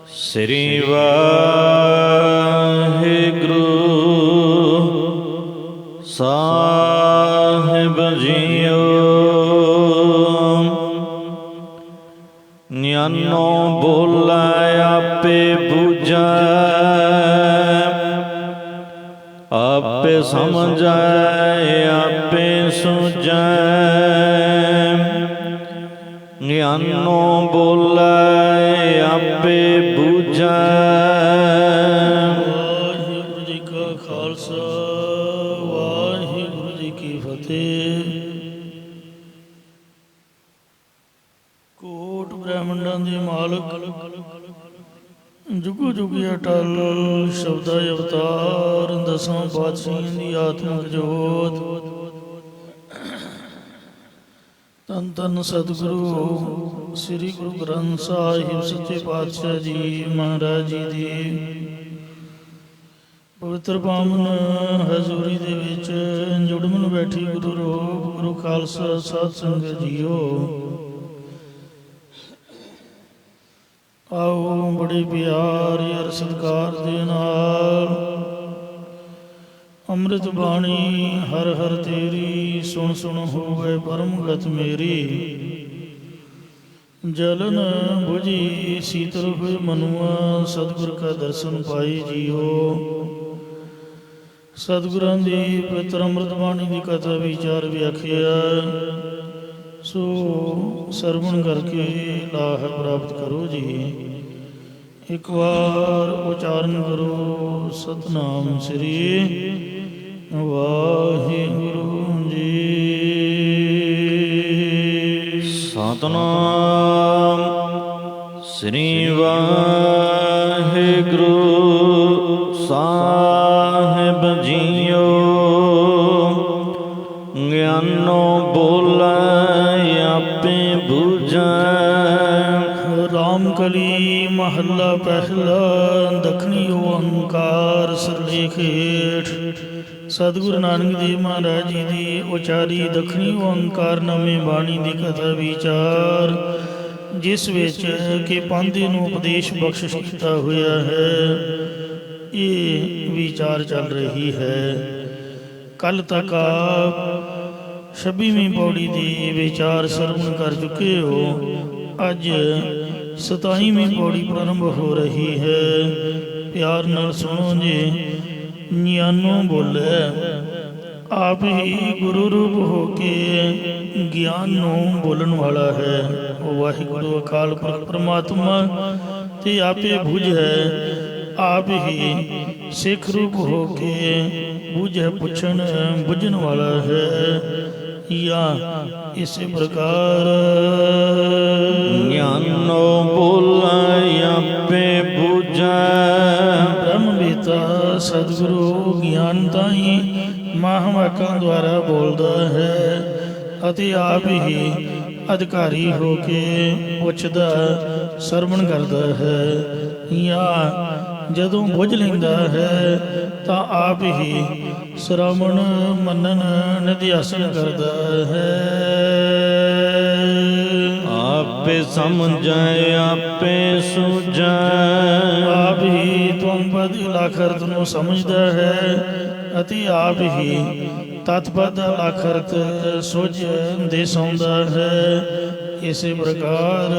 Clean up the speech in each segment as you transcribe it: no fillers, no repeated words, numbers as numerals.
ਸ੍ਰੀ ਵਾਹਿਗੁਰੂ ਸਾਹਿਬ JIO. ਨਿਆਨੋ ਬੋਲੇ ਆਪੇ ਬੁਝੈ, ਆਪੇ ਸਮਝੈ ਆਪੇ ਸੂਝੈ। ਗਿਆਨੋ ਬੋਲੇ ਆਪੇ ਬੁਝੈ। ਵਾਹਿਗੁਰੂ ਜੀ ਕਾ ਖਾਲਸਾ, ਵਾਹਿਗੁਰੂ ਜੀ ਕੀ ਫਤਿਹ। ਕੋਟ ਬ੍ਰਹਮੰਡਾਂ ਦੇ ਮਾਲਕ, ਜੁਗੋ ਜੁਗੀ ਅਟਲ ਸ਼ਬਦਾ ਅਵਤਾਰ, ਦਸਾਂ ਪਾਤਸ਼ਾਹੀਆਂ ਦੀ ਆਤਮਿਕ ਜੋਤ। ਧੰਨ ਧੰਨ ਸਤਿਗੁਰੂ ਸ੍ਰੀ ਗੁਰੂ ਗ੍ਰੰਥ ਸਾਹਿਬ ਸੱਚੇ ਪਾਤਸ਼ਾਹ ਜੀ ਮਹਾਰਾਜ ਜੀ ਦੀ ਪਵਿੱਤਰ ਪਾਵਨ ਹਜ਼ੂਰੀ ਦੇ ਵਿੱਚ ਜੁੜਮਨ ਬੈਠੀ ਗੁਰੂ ਰੂਪ ਗੁਰੂ ਖਾਲਸਾ ਸਾਧ ਸੰਗਤ ਜੀਓ। ਆਓ ਬੜੇ ਪਿਆਰ ਅਰ ਸਤਿਕਾਰ ਦੇ ਨਾਲ ਅੰਮ੍ਰਿਤ ਬਾਣੀ ਹਰ ਹਰ ਤੇਰੀ, ਸੁਣ ਸੁਣ ਹੋਵੇ ਪਰਮ ਗਤ ਮੇਰੀ। ਜਲਨ ਬੁਝੀ ਸੀਤਲ ਹੋਏ ਮਨੁਆ, ਸਤਿਗੁਰ ਕਾ ਦਰਸ਼ਨ ਪਾਈ ਜੀਓ। ਸਤਿਗੁਰਾਂ ਦੀ ਪਵਿੱਤਰ ਅੰਮ੍ਰਿਤ ਬਾਣੀ ਦੀ ਕਥਾ ਵਿਚਾਰ ਵਿਆਖਿਆ ਸੋ ਸਰਵਣ ਕਰਕੇ ਲਾਹ ਪ੍ਰਾਪਤ ਕਰੋ ਜੀ। ਇੱਕ ਵਾਰ ਉਚਾਰਨ ਕਰੋ ਸਤਨਾਮ ਸ੍ਰੀ ਵਾਹਿਗੁਰੂ ਜੀ। ਸਤਨਾਮ ਸ੍ਰੀ ਵਾਹਿਗੁਰੂ ਸਾਹਿਬ ਜੀਓ। ਗਿਆਨੋ ਬੋਲੇ ਆਪੇ ਬੁਝੈ। ਰਾਮ ਕਲੀ ਮਹੱਲਾ ਪਹਿਲਾ। ਦੱਖਣੀ ਓੰਕਾਰ ਸਿਰਲੇਖ ਹੇਠ ਸਤਿਗੁਰੂ ਨਾਨਕ ਦੇਵ ਮਹਾਰਾਜ ਜੀ ਦੀ ਉਚਾਰੀ ਦੱਖਣੀ ਓੰਕਾਰ ਨਾਮੇ ਬਾਣੀ ਦੀ ਕਥਾ ਵਿਚਾਰ, ਜਿਸ ਵਿੱਚ ਕਿ ਪਾਂਧੇ ਨੂੰ ਉਪਦੇਸ਼ ਬਖਸ਼ਿਸ਼ ਕੀਤਾ ਹੋਇਆ ਹੈ, ਇਹ ਵਿਚਾਰ ਚੱਲ ਰਹੀ ਹੈ। ਕੱਲ ਤੱਕ ਆਪ 26ਵੀਂ ਪੌੜੀ ਦੀ ਵਿਚਾਰ ਸਰਵਣ ਕਰ ਚੁੱਕੇ ਹੋ। ਅੱਜ 27ਵੀਂ ਪੌੜੀ ਪ੍ਰਾਰੰਭ ਹੋ ਰਹੀ ਹੈ। ਪਿਆਰ ਨਾਲ ਸੁਣੋ ਜੀ। ਨਿਆਨੋ ਬੋਲੇ ਆਪ ਹੀ ਗੁਰੂ ਰੂਪ ਹੋ ਕੇ ਗਿਆਨ ਨੂੰ ਬੋਲਣ ਵਾਲਾ ਹੈ। ਉਹ ਵਾਹਿਗੁਰੂ ਅਕਾਲ ਪੁਰਖ ਪਰਮਾਤਮਾ ਤੇ ਆਪੇ ਬੁਝੈ, ਆਪ ਹੀ ਸਿੱਖ ਰੂਪ ਹੋ ਕੇ ਬੁਝੈ ਪੁੱਛਣ ਬੁਝਣ ਵਾਲਾ ਹੈ। ਜਾਂ ਇਸੇ ਪ੍ਰਕਾਰ ਗਿਆਨੋ ਬੋਲੇ ਆਪੇ ਬੁਝੈ। ਬ੍ਰਹਮ ਵੇਤਾ ਸਤਿਗੁਰੂ ਗਿਆਨ ਤਾਂ ਹੀ ਮਹਾਂਵਾਕਾਂ ਦੁਆਰਾ ਬੋਲਦਾ ਹੈ ਅਤੇ ਆਪ ਹੀ ਅਧਿਕਾਰੀ ਹੋ ਕੇ ਪੁੱਛਦਾ ਸਰਵਣ ਕਰਦਾ ਹੈ। ਜਾਂ ਜਦੋਂ ਬੁੱਝ ਲੈਂਦਾ ਹੈ ਤਾਂ ਆਪ ਹੀ ਸ਼੍ਰਵਣ ਮੰਨਣ ਨਿਧਿਆਸਨ ਕਰਦਾ ਹੈ। ਆਪੇ ਸਮਝੈ ਆਪੇ ਸੂਝੈ। ਆਪ ਹੀ ਤੁਮ ਪਦ ਇਲਾਖਰਤ ਨੂੰ ਸਮਝਦਾ ਹੈ ਅਤੇ ਆਪ ਹੀ ਤਤਪਦ ਇਲਾਖਰਤ ਸੁਝ ਦੇ ਸੌਂਦਾ ਹੈ। ਇਸੇ ਪ੍ਰਕਾਰ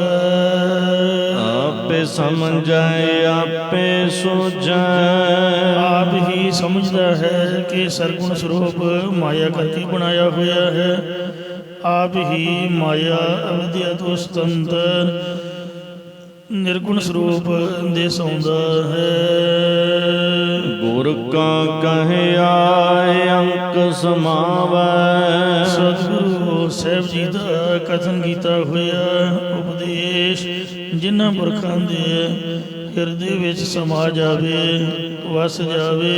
ਆਪੇ ਸਮਝੈ ਆਪੇ ਸੂਝੈ। ਆਪ ਹੀ ਸਮਝਦਾ ਹੈ ਕਿ ਸਰਗੁਣ ਸਰੂਪ ਮਾਇਆ ਕਰਕੇ ਬਣਾਇਆ ਹੋਇਆ ਹੈ। ਆਪ ਹੀ ਮਾਇਆ ਅਵਿਦਿਆ ਤੋਂ ਸੁਤੰਤਰ ਨਿਰਗੁਣ ਸਰੂਪ ਦੇ ਸੌਂਦਾ ਹੈ। ਗੁਰ ਕਾ ਕਹਿਆ ਅੰਕ ਸਮਾਵੈ। ਸਤਿਗੁਰੂ ਸਾਹਿਬ ਜੀ ਦਾ ਕਥਨ ਕੀਤਾ ਹੋਇਆ ਉਪਦੇਸ਼ ਜਿਨ੍ਹਾਂ ਪੁਰਖਾਂ ਦੇ ਹਿਰਦੇ ਵਿੱਚ ਸਮਾ ਜਾਵੇ, ਵਸ ਜਾਵੇ।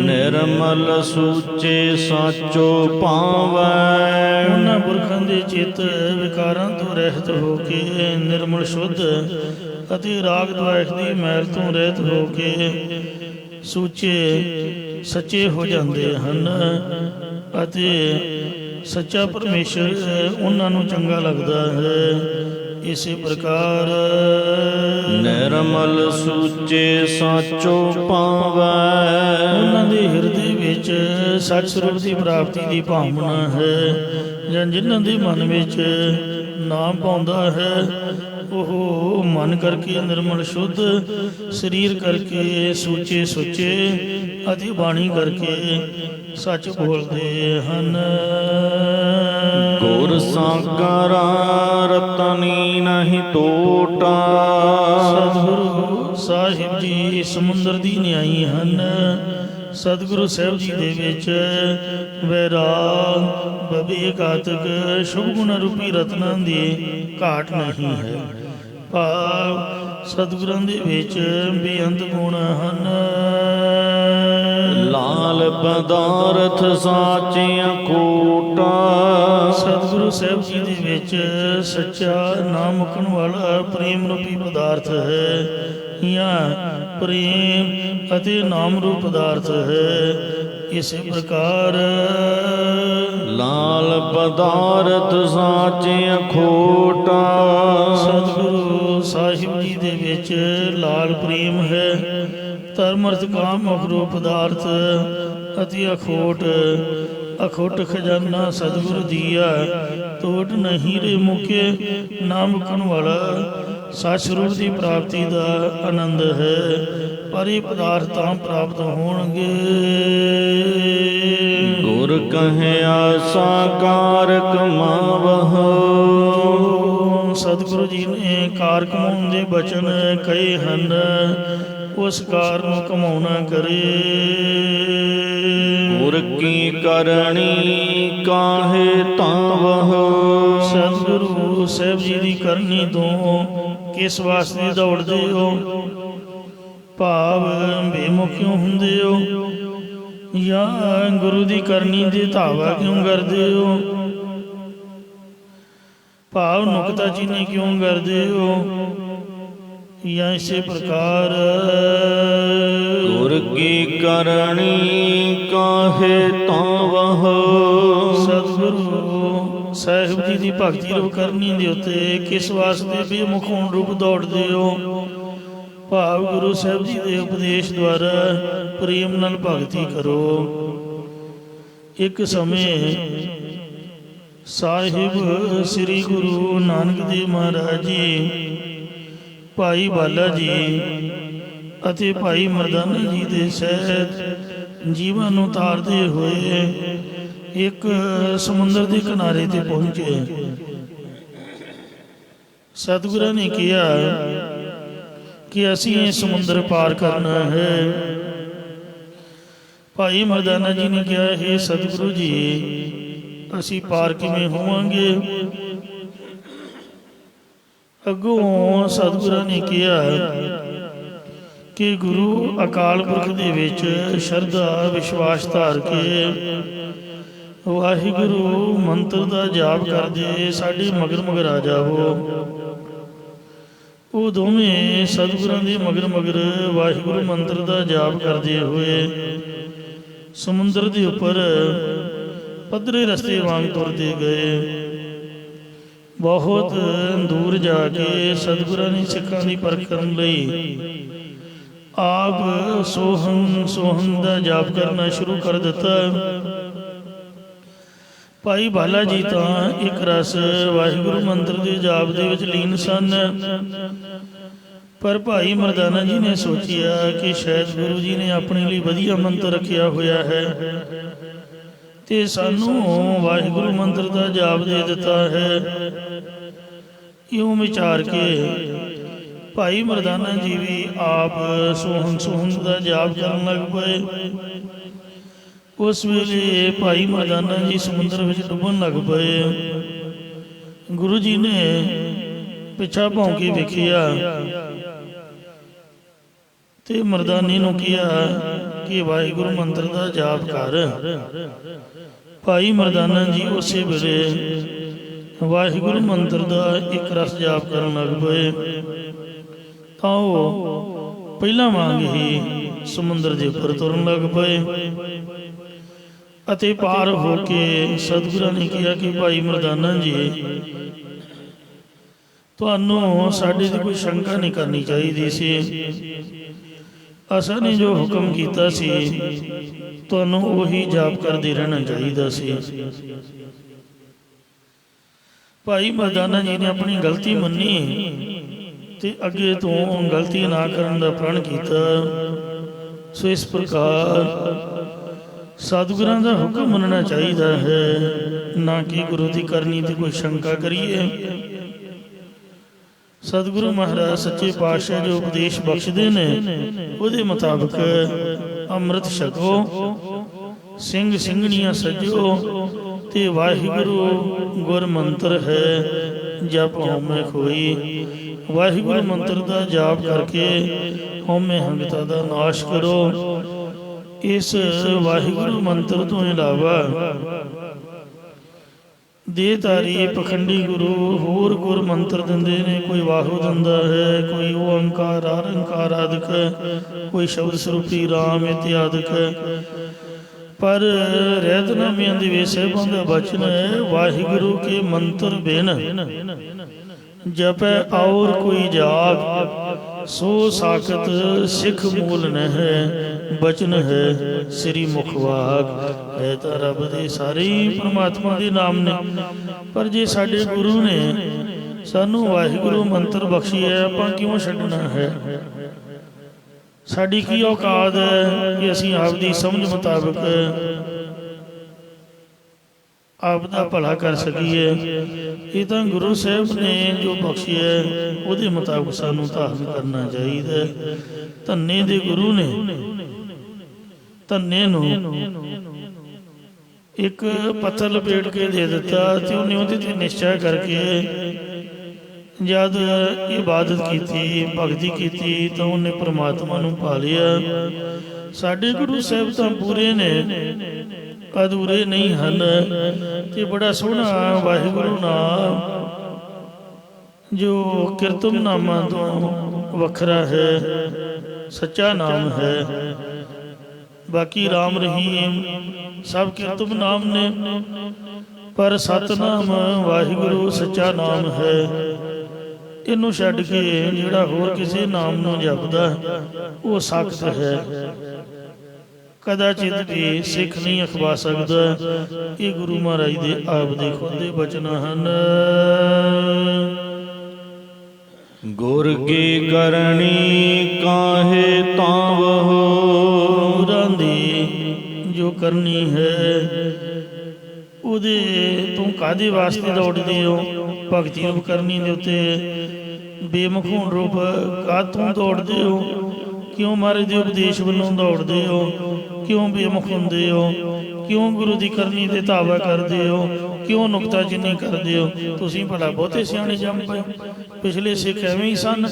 ਨਿਰਮਲ ਸੂਚੇ ਸਾਚੋ ਪਾਵੈ। ਉਹਨਾਂ ਪੁਰਖਾਂ ਦੇ ਚਿੱਤ ਵਿਕਾਰਾਂ ਤੋਂ ਰਹਿਤ ਹੋ ਕੇ ਨਿਰਮਲ ਸ਼ੁੱਧ ਅਤੇ ਰਾਗ ਦਵੇਸ਼ ਦੀ ਮੈਲ ਤੋਂ ਰਹਿਤ ਹੋ ਕੇ ਸੂਚੇ ਸੱਚੇ ਹੋ ਜਾਂਦੇ ਹਨ ਅਤੇ ਸੱਚਾ ਪਰਮੇਸ਼ਰ ਉਹਨਾਂ ਨੂੰ ਚੰਗਾ ਲੱਗਦਾ ਹੈ। ਇਸੇ ਪ੍ਰਕਾਰ ਨਿਰਮਲ ਸੂਚੇ ਸਾਚੋ ਪਾਵੈ। ਉਹਨਾਂ ਦੇ ਹਿਰਦੇ ਵਿੱਚ ਸੱਚ ਸਰੂਪ ਦੀ ਪ੍ਰਾਪਤੀ ਦੀ ਭਾਵਨਾ ਹੈ, ਜਾਂ ਜਿਨ੍ਹਾਂ ਦੇ ਮਨ ਵਿੱਚ ਨਾਮ ਪਾਉਂਦਾ ਹੈ ਉਹ ਮਨ ਕਰਕੇ ਨਿਰਮਲ ਸ਼ੁੱਧ, ਸਰੀਰ ਕਰਕੇ ਸੁੱਚੇ ਸੁੱਚੇ ਅਤੇ ਬਾਣੀ ਕਰਕੇ ਸੱਚ ਬੋਲਦੇ ਹਨ। ਗੁਰ ਸਾਗਰਾ ਰਤਨੀ ਨਹੀਂ ਟੋਟਾ। ਸਤਿਗੁਰੂ ਸਾਹਿਬ ਜੀ ਸਮੁੰਦਰ ਦੀ ਨਿਆਈ ਹਨ। ਸਤਿਗੁਰੂ ਸਾਹਿਬ ਜੀ ਦੇ ਵਿੱਚ ਵੈਰਾਗ, ਵਿਵੇਕ ਆਦਿਕ ਸ਼ੁਭ ਗੁਣ ਰੂਪੀ ਰਤਨਾਂ ਦੀ ਘਾਟ ਨਹੀਂ ਹੈ। ਭਾਵ ਸਤਿਗੁਰਾਂ ਦੇ ਵਿੱਚ ਬੇਅੰਤ ਗੁਣ ਹਨ। ਲਾਲ ਪਦਾਰਥ ਸਾਚਿਆ ਕੋਟਾ। ਸਤਿਗੁਰੂ ਸਾਹਿਬ ਜੀ ਦੇ ਵਿੱਚ ਸੱਚਾ ਨਾ ਮੁੱਕਣ ਵਾਲਾ ਪ੍ਰੇਮ ਰੂਪੀ ਪਦਾਰਥ ਹੈ, ਜਾਂ ਪ੍ਰੇਮ ਅਤੇ ਨਾਮ ਰੂਪ ਪਦਾਰਥ ਹੈ। ਇਸੇ ਪ੍ਰਕਾਰ ਲਾਲ ਪਦਾਰਥ ਸਾਚਿਆ ਖੋਟਾ। ਸਤਿਗੁਰੂ ਸਾਹਿਬ ਜੀ ਦੇ ਵਿੱਚ ਲਾਲ ਪ੍ਰੇਮ ਹੈ, ਧਰਮ ਅਰਥ ਕਾਮ ਮੁਖ ਰੂਪ ਪਦਾਰਥ ਅਤੇ ਅਖੋਟ ਅਖੁੱਟ ਖਜ਼ਾਨਾ ਸਤਿਗੁਰੂ ਦੀਆ, ਤੋਟ ਨਹੀਂ ਰੇ ਮੁਕੇ, ਨਾ ਮੁੱਕਣ ਵਾਲਾ ਸੱਚ ਸਰੂਪ ਦੀ ਪ੍ਰਾਪਤੀ ਦਾ ਆਨੰਦ ਹੈ। ਪਰ ਇਹ ਪਦਾਰਥ ਤਾਂ ਪ੍ਰਾਪਤ ਹੋਣਗੇ। ਗੁਰ ਕਹਿਆ ਸਾਕਾਰ ਕਮਾਵਹੁ। ਸਤਿਗੁਰੂ ਜੀ ਨੇ ਕਾਰ ਕਮਾਉਣ ਦੇ ਬਚਨ ਕਹੇ ਹਨ, ਉਸ ਕਾਰ ਨੂੰ ਕਮਾਉਣਾ ਕਰੇ। ਗੁਰ ਕੀ ਕਰਨੀ ਕਾਹੇ ਤਾਵਹੁ। ਸਤਿਗੁਰੂ ਸਾਹਿਬ ਜੀ ਦੀ ਕਰਨੀ ਤੋਂ ਕਿਸ ਵਾਸਤੇ ਦੌੜਦੇ ਹੋ? ਭਾਵ ਬੇਮੁਖ ਕਿਉਂ ਹੁੰਦੇ ਹੋ, ਜਾਂ ਗੁਰੂ ਦੀ ਕਰਨੀ ਦੇ ਧਾਵਾ ਕਿਉਂ ਕਰਦੇ ਹੋ? ਭਾਵ ਨੁਕਤਾਚੀਨੀ ਕਿਉਂ ਕਰਦੇ ਹੋ, ਜਾਂ ਇਸੇ ਪ੍ਰਕਾਰ ਗੁਰ ਕੀ ਕਰਨੀ ਕਾਹੇ ਤਾਵਹੁ। ਸਤਿਗੁਰੂ ਸਾਹਿਬ ਜੀ ਦੀ ਭਗਤੀ ਰੂਪ ਕਰਨੀ ਦੇ ਉੱਤੇ ਕਿਸ ਵਾਸਤੇ ਬੇਮੁਖ ਹੋਣ ਰੂਪ ਦੌੜਦੇ ਹੋ? ਭਾਵ ਗੁਰੂ ਸਾਹਿਬ ਜੀ ਦੇ ਉਪਦੇਸ਼ ਦੁਆਰਾ ਪ੍ਰੇਮ ਨਾਲ ਭਗਤੀ ਕਰੋ। ਇੱਕ ਸਮੇਂ ਸਾਹਿਬ ਸ੍ਰੀ ਗੁਰੂ ਨਾਨਕ ਦੇਵ ਮਹਾਰਾਜ ਜੀ, ਭਾਈ ਬਾਲਾ ਜੀ ਅਤੇ ਭਾਈ ਮਰਦਾਨਾ ਜੀ ਦੇ ਸਹਿਤ ਜੀਵਨ ਨੂੰ ਤਾਰਦੇ ਹੋਏ ਇੱਕ ਸਮੁੰਦਰ ਦੇ ਕਿਨਾਰੇ ਤੇ ਪਹੁੰਚੇ। ਸਤਿਗੁਰਾਂ ਨੇ ਕਿਹਾ ਕਿ ਅਸੀਂ ਇਹ ਸਮੁੰਦਰ ਪਾਰ ਕਰਨਾ ਹੈ। ਭਾਈ ਮਰਦਾਨਾ ਜੀ ਨੇ ਕਿਹਾ, ਹੇ ਸਤਿਗੁਰੂ ਜੀ, ਅਸੀਂ ਪਾਰ ਕਿਵੇਂ ਹੋਵਾਂਗੇ? ਅੱਗੋਂ ਸਤਿਗੁਰਾਂ ਨੇ ਕਿਹਾ ਕਿ ਗੁਰੂ ਅਕਾਲ ਪੁਰਖ ਦੇ ਵਿੱਚ ਸ਼ਰਧਾ ਵਿਸ਼ਵਾਸ ਧਾਰ ਕੇ ਵਾਹਿਗੁਰੂ ਮੰਤਰ ਦਾ ਜਾਪ ਕਰਦੇ ਸਾਡੇ ਮਗਰ ਮਗਰ ਆ ਜਾਵੋ। ਉਹ ਦੋਵੇਂ ਸਤਿਗੁਰਾਂ ਦੇ ਮਗਰ ਮਗਰ ਵਾਹਿਗੁਰੂ ਮੰਤਰ ਦਾ ਜਾਪ ਕਰਦੇ ਹੋਏ ਸਮੁੰਦਰ ਦੇ ਉੱਪਰ ਪੱਧਰੇ ਰਸਤੇ ਵਾਂਗ ਤੁਰਦੇ ਗਏ। ਬਹੁਤ ਦੂਰ ਜਾ ਕੇ ਸਤਿਗੁਰਾਂ ਨੇ ਸਿੱਖਾਂ ਦੀ ਪਰਖ ਕਰਨ ਲਈ ਆਪ ਸੋਹੰ ਸੋਹੰ ਦਾ ਜਾਪ ਕਰਨਾ ਸ਼ੁਰੂ ਕਰ ਦਿੱਤਾ। ਭਾਈ ਬਾਲਾ ਜੀ ਤਾਂ ਇੱਕ ਰਸ ਵਾਹਿਗੁਰੂ ਮੰਤਰ ਦੇ ਜਾਪ ਦੇ ਵਿੱਚ ਲੀਨ ਸਨ, ਪਰ ਭਾਈ ਮਰਦਾਨਾ ਜੀ ਨੇ ਸੋਚਿਆ ਕਿ ਸ਼ਾਇਦ ਗੁਰੂ ਜੀ ਨੇ ਆਪਣੇ ਲਈ ਵਧੀਆ ਮੰਤਰ ਰੱਖਿਆ ਹੋਇਆ ਹੈ ਤੇ ਸਾਨੂੰ ਵਾਹਿਗੁਰੂ ਮੰਤਰ ਦਾ ਜਾਪ ਦੇ ਦਿੱਤਾ ਹੈ। ਇਉਂ ਵਿਚਾਰ ਕੇ ਭਾਈ ਮਰਦਾਨਾ ਜੀ ਵੀ ਆਪ ਸੋਹੰ ਸੋਹੰ ਦਾ ਜਾਪ ਕਰਨ ਲੱਗ ਪਏ। ਉਸ ਵੇਲੇ ਭਾਈ ਮਰਦਾਨਾ ਜੀ ਸਮੁੰਦਰ ਵਿੱਚ ਡੁੱਬਣ ਲੱਗ ਪਏ। ਗੁਰੂ ਜੀ ਨੇ ਪਿੱਛਾ ਭੌਂ ਕੇ ਵੇਖਿਆ ਤੇ ਮਰਦਾਨੇ ਨੂੰ ਕਿਹਾ ਕਿ ਵਾਹਿਗੁਰੂ ਮੰਤਰ ਦਾ ਜਾਪ ਕਰ। ਭਾਈ ਮਰਦਾਨਾ ਜੀ ਉਸੇ ਵੇਲੇ ਵਾਹਿਗੁਰੂ ਮੰਤਰ ਦਾ ਇੱਕ ਰਸ ਜਾਪ ਕਰਨ ਲੱਗ ਪਏ। ਤਾਂ ਉਹ ਪਹਿਲਾਂ ਵਾਂਗ ਹੀ ਸਮੁੰਦਰ ਦੇ ਉੱਪਰ ਤੁਰਨ ਲੱਗ ਪਏ ਅਤੇ ਪਾਰ ਹੋ ਕੇ ਸਤਿਗੁਰਾਂ ਨੇ ਕਿਹਾ ਕਿ ਭਾਈ ਮਰਦਾਨਾ ਜੀ, ਤੁਹਾਨੂੰ ਸਾਡੇ ਦੀ ਕੋਈ ਸ਼ੰਕਾ ਨਹੀਂ ਕਰਨੀ ਚਾਹੀਦੀ ਸੀ। ਅਸਾਂ ਨੇ ਜੋ ਹੁਕਮ ਕੀਤਾ ਸੀ ਤੁਹਾਨੂੰ ਉਹੀ ਜਾਪ ਕਰਦੇ ਰਹਿਣਾ ਚਾਹੀਦਾ ਸੀ। ਭਾਈ ਮਰਦਾਨਾ ਜੀ ਨੇ ਆਪਣੀ ਗਲਤੀ ਮੰਨੀ ਤੇ ਅੱਗੇ ਤੋਂ ਗਲਤੀ ਨਾ ਕਰਨ ਦਾ ਪ੍ਰਣ ਕੀਤਾ। ਸੋ ਇਸ ਪ੍ਰਕਾਰ ਸਤਿਗੁਰਾਂ ਦਾ ਹੁਕਮ ਮੰਨਣਾ ਚਾਹੀਦਾ ਹੈ, ਨਾ ਕਿ ਗੁਰੂ ਦੀ ਕਰਨੀ ਤੇ ਕੋਈ ਸ਼ੰਕਾ ਕਰੀਏ। ਸਤਿਗੁਰੂ ਮਹਾਰਾਜ ਸੱਚੇ ਪਾਤਸ਼ਾਹ ਜੋ ਉਪਦੇਸ਼ ਬਖਸ਼ਦੇ ਨੇ ਉਹਦੇ ਮੁਤਾਬਕ ਅੰਮ੍ਰਿਤ ਛਕੋ, ਸਿੰਘ ਸਿੰਘਣੀਆਂ ਸਜੋ ਤੇ ਵਾਹਿਗੁਰੂ ਗੁਰ ਮੰਤਰ ਹੈ ਜਪ ਹਉਮੈ ਖੋਈ। ਵਾਹਿਗੁਰੂ ਮੰਤਰ ਦਾ ਜਾਪ ਕਰਕੇ ਹਉਮੈ ਹੰਗਤਾ ਦਾ ਨਾਸ਼ ਕਰੋ। ਇਸ ਵਾਹਿਗੁਰੂ ਮੰਤਰ ਤੋਂ ਇਲਾਵਾ ਦੇਹਧਾਰੀ ਪਖੰਡੀ ਗੁਰੂ ਹੋਰ ਗੁਰ ਮੰਤਰ ਦਿੰਦੇ ਨੇ। ਕੋਈ ਵਾਹੋ ਦਿੰਦਾ ਹੈ, ਕੋਈ ਓੰਕਾਰ ਆਰੰਕਾਰ ਆਦਿਕ, ਕੋਈ ਸ਼ਬਦ ਸਰੂਪੀ ਰਾਮ ਇਤਿਆਦਿਕ। ਪਰ ਰਹਿਤਨਾਮਿਆਂ ਦੇ ਵੇ ਸਾਹਿਬਾਂ ਦਾ ਬਚਨ ਹੈ, ਵਾਹਿਗੁਰੂ ਕੇ ਮੰਤਰ ਬਿਨ ਜਪੈ ਔਰ ਕੋਈ ਜਾਗ, ਸੋ ਸਾਖਤ ਸਿੱਖ ਮੂਲ ਨਹਿ, ਬਚਨ ਹੈ ਸ੍ਰੀ ਮੁਖਵਾਕ। ਹੈ ਤਾਂ ਰੱਬ ਦੇ ਸਾਰੇ ਹੀ ਪਰਮਾਤਮਾ ਦੇ ਨਾਮ ਨੇ, ਪਰ ਜੇ ਸਾਡੇ ਗੁਰੂ ਨੇ ਸਾਨੂੰ ਵਾਹਿਗੁਰੂ ਮੰਤਰ ਬਖਸ਼ਿਆ, ਆਪਾਂ ਕਿਉਂ ਛੱਡਣਾ ਹੈ? ਸਾਡੀ ਕੀ ਔਕਾਤ ਹੈ ਕਿ ਅਸੀਂ ਆਪਦੀ ਸਮਝ ਮੁਤਾਬਕ ਆਪ ਦਾ ਭਲਾ ਕਰ ਸਕੀਏ? ਇਹ ਤਾਂ ਗੁਰੂ ਸਾਹਿਬ ਨੇ ਜੋ ਬਖਸ਼ਿਆ ਉਹਦੇ ਮੁਤਾਬਕ ਸਾਨੂੰ ਧਾਰਨ ਕਰਨਾ ਚਾਹੀਦਾ। ਧੰਨੇ ਦੇ ਗੁਰੂ ਨੇ ਧੰਨੇ ਨੂੰ ਇੱਕ ਪੱਥਰ ਲਪੇਟ ਕੇ ਦੇ ਦਿੱਤਾ ਤੇ ਉਹਨੇ ਉਹਦੇ ਤੇ ਨਿਸ਼ਚਾ ਕਰਕੇ ਜਦ ਇਬਾਦਤ ਕੀਤੀ, ਭਗਤੀ ਕੀਤੀ ਤਾਂ ਉਹਨੇ ਪ੍ਰਮਾਤਮਾ ਨੂੰ ਪਾ ਲਿਆ। ਸਾਡੇ ਗੁਰੂ ਸਾਹਿਬ ਤਾਂ ਪੂਰੇ ਨੇ, ਅਧੂਰੇ ਨਹੀਂ ਹਨ। ਤੇ ਬੜਾ ਸੋਹਣਾ ਵਾਹਿਗੁਰੂ ਨਾਮ ਜੋ ਕੀਰਤਨ ਨਾਮਾਂ ਤੋਂ ਵੱਖਰਾ ਹੈ, ਸੱਚਾ ਨਾਮ ਹੈ। ਬਾਕੀ ਰਾਮ ਰਹੀਮ ਸਭ ਕੀਰਤਨ ਨਾਮ ਨੇ, ਪਰ ਸਤਨਾਮ ਵਾਹਿਗੁਰੂ ਸੱਚਾ ਨਾਮ ਹੈ। ਇਹਨੂੰ ਛੱਡ ਕੇ ਜਿਹੜਾ ਹੋਰ ਕਿਸੇ ਨਾਮ ਨੂੰ ਜਪਦਾ ਉਹ ਸਖਤ ਹੈ, ਕਦਾਚਿਤ ਵੀ ਸਿੱਖ ਨਹੀਂ ਅਖਵਾ ਸਕਦਾ। ਇਹ ਗੁਰੂ ਮਹਾਰਾਜ ਦੇ ਆਪ ਦੇ ਖੁਦ ਦੇ ਬਚਨ ਹਨ। ਗੁਰ ਕੀ ਕਰਨੀ ਕਾਹੇ ਤਾਵਹੁ, ਗੁਰਾਂ ਦੀ ਜੋ ਕਰਨੀ ਹੈ ਉਹਦੇ ਤੂੰ ਕਾਹਦੇ ਵਾਸਤੇ ਦੌੜਦੇ ਹੋ? ਭਗਤੀ ਰੂਪ ਕਰਨੀ ਦੇ ਉੱਤੇ ਬੇਮਖੂਨ ਰੂਪ ਕਾਹਤੋਂ ਦੌੜਦੇ ਹੋ? ਕਿਉਂ ਮਹਾਰਾਜ ਦੇ ਉਪਦੇਸ਼ ਵੱਲੋਂ ਦੌੜਦੇ ਹੋ? ਕਿਉਂ ਬੇਮੁਖ ਹੁੰਦੇ ਹੋ? ਕਿਉਂ ਗੁਰੂ ਦੀ ਕਰਨੀ ਤੇ ਧਾਵਾ ਕਰਦੇ ਹੋ? ਕਿਉਂ ਨੁਕਤਾਚੀਨੀ ਕਰਦੇ ਹੋ? ਤੁਸੀਂ ਭਲਾ ਬਹੁਤੇ ਸਿਆਣੇ ਜੰਮ ਪਏ, ਪਿਛਲੇ ਸਿੱਖ ਐਵੇਂ ਹੀ ਸਨ।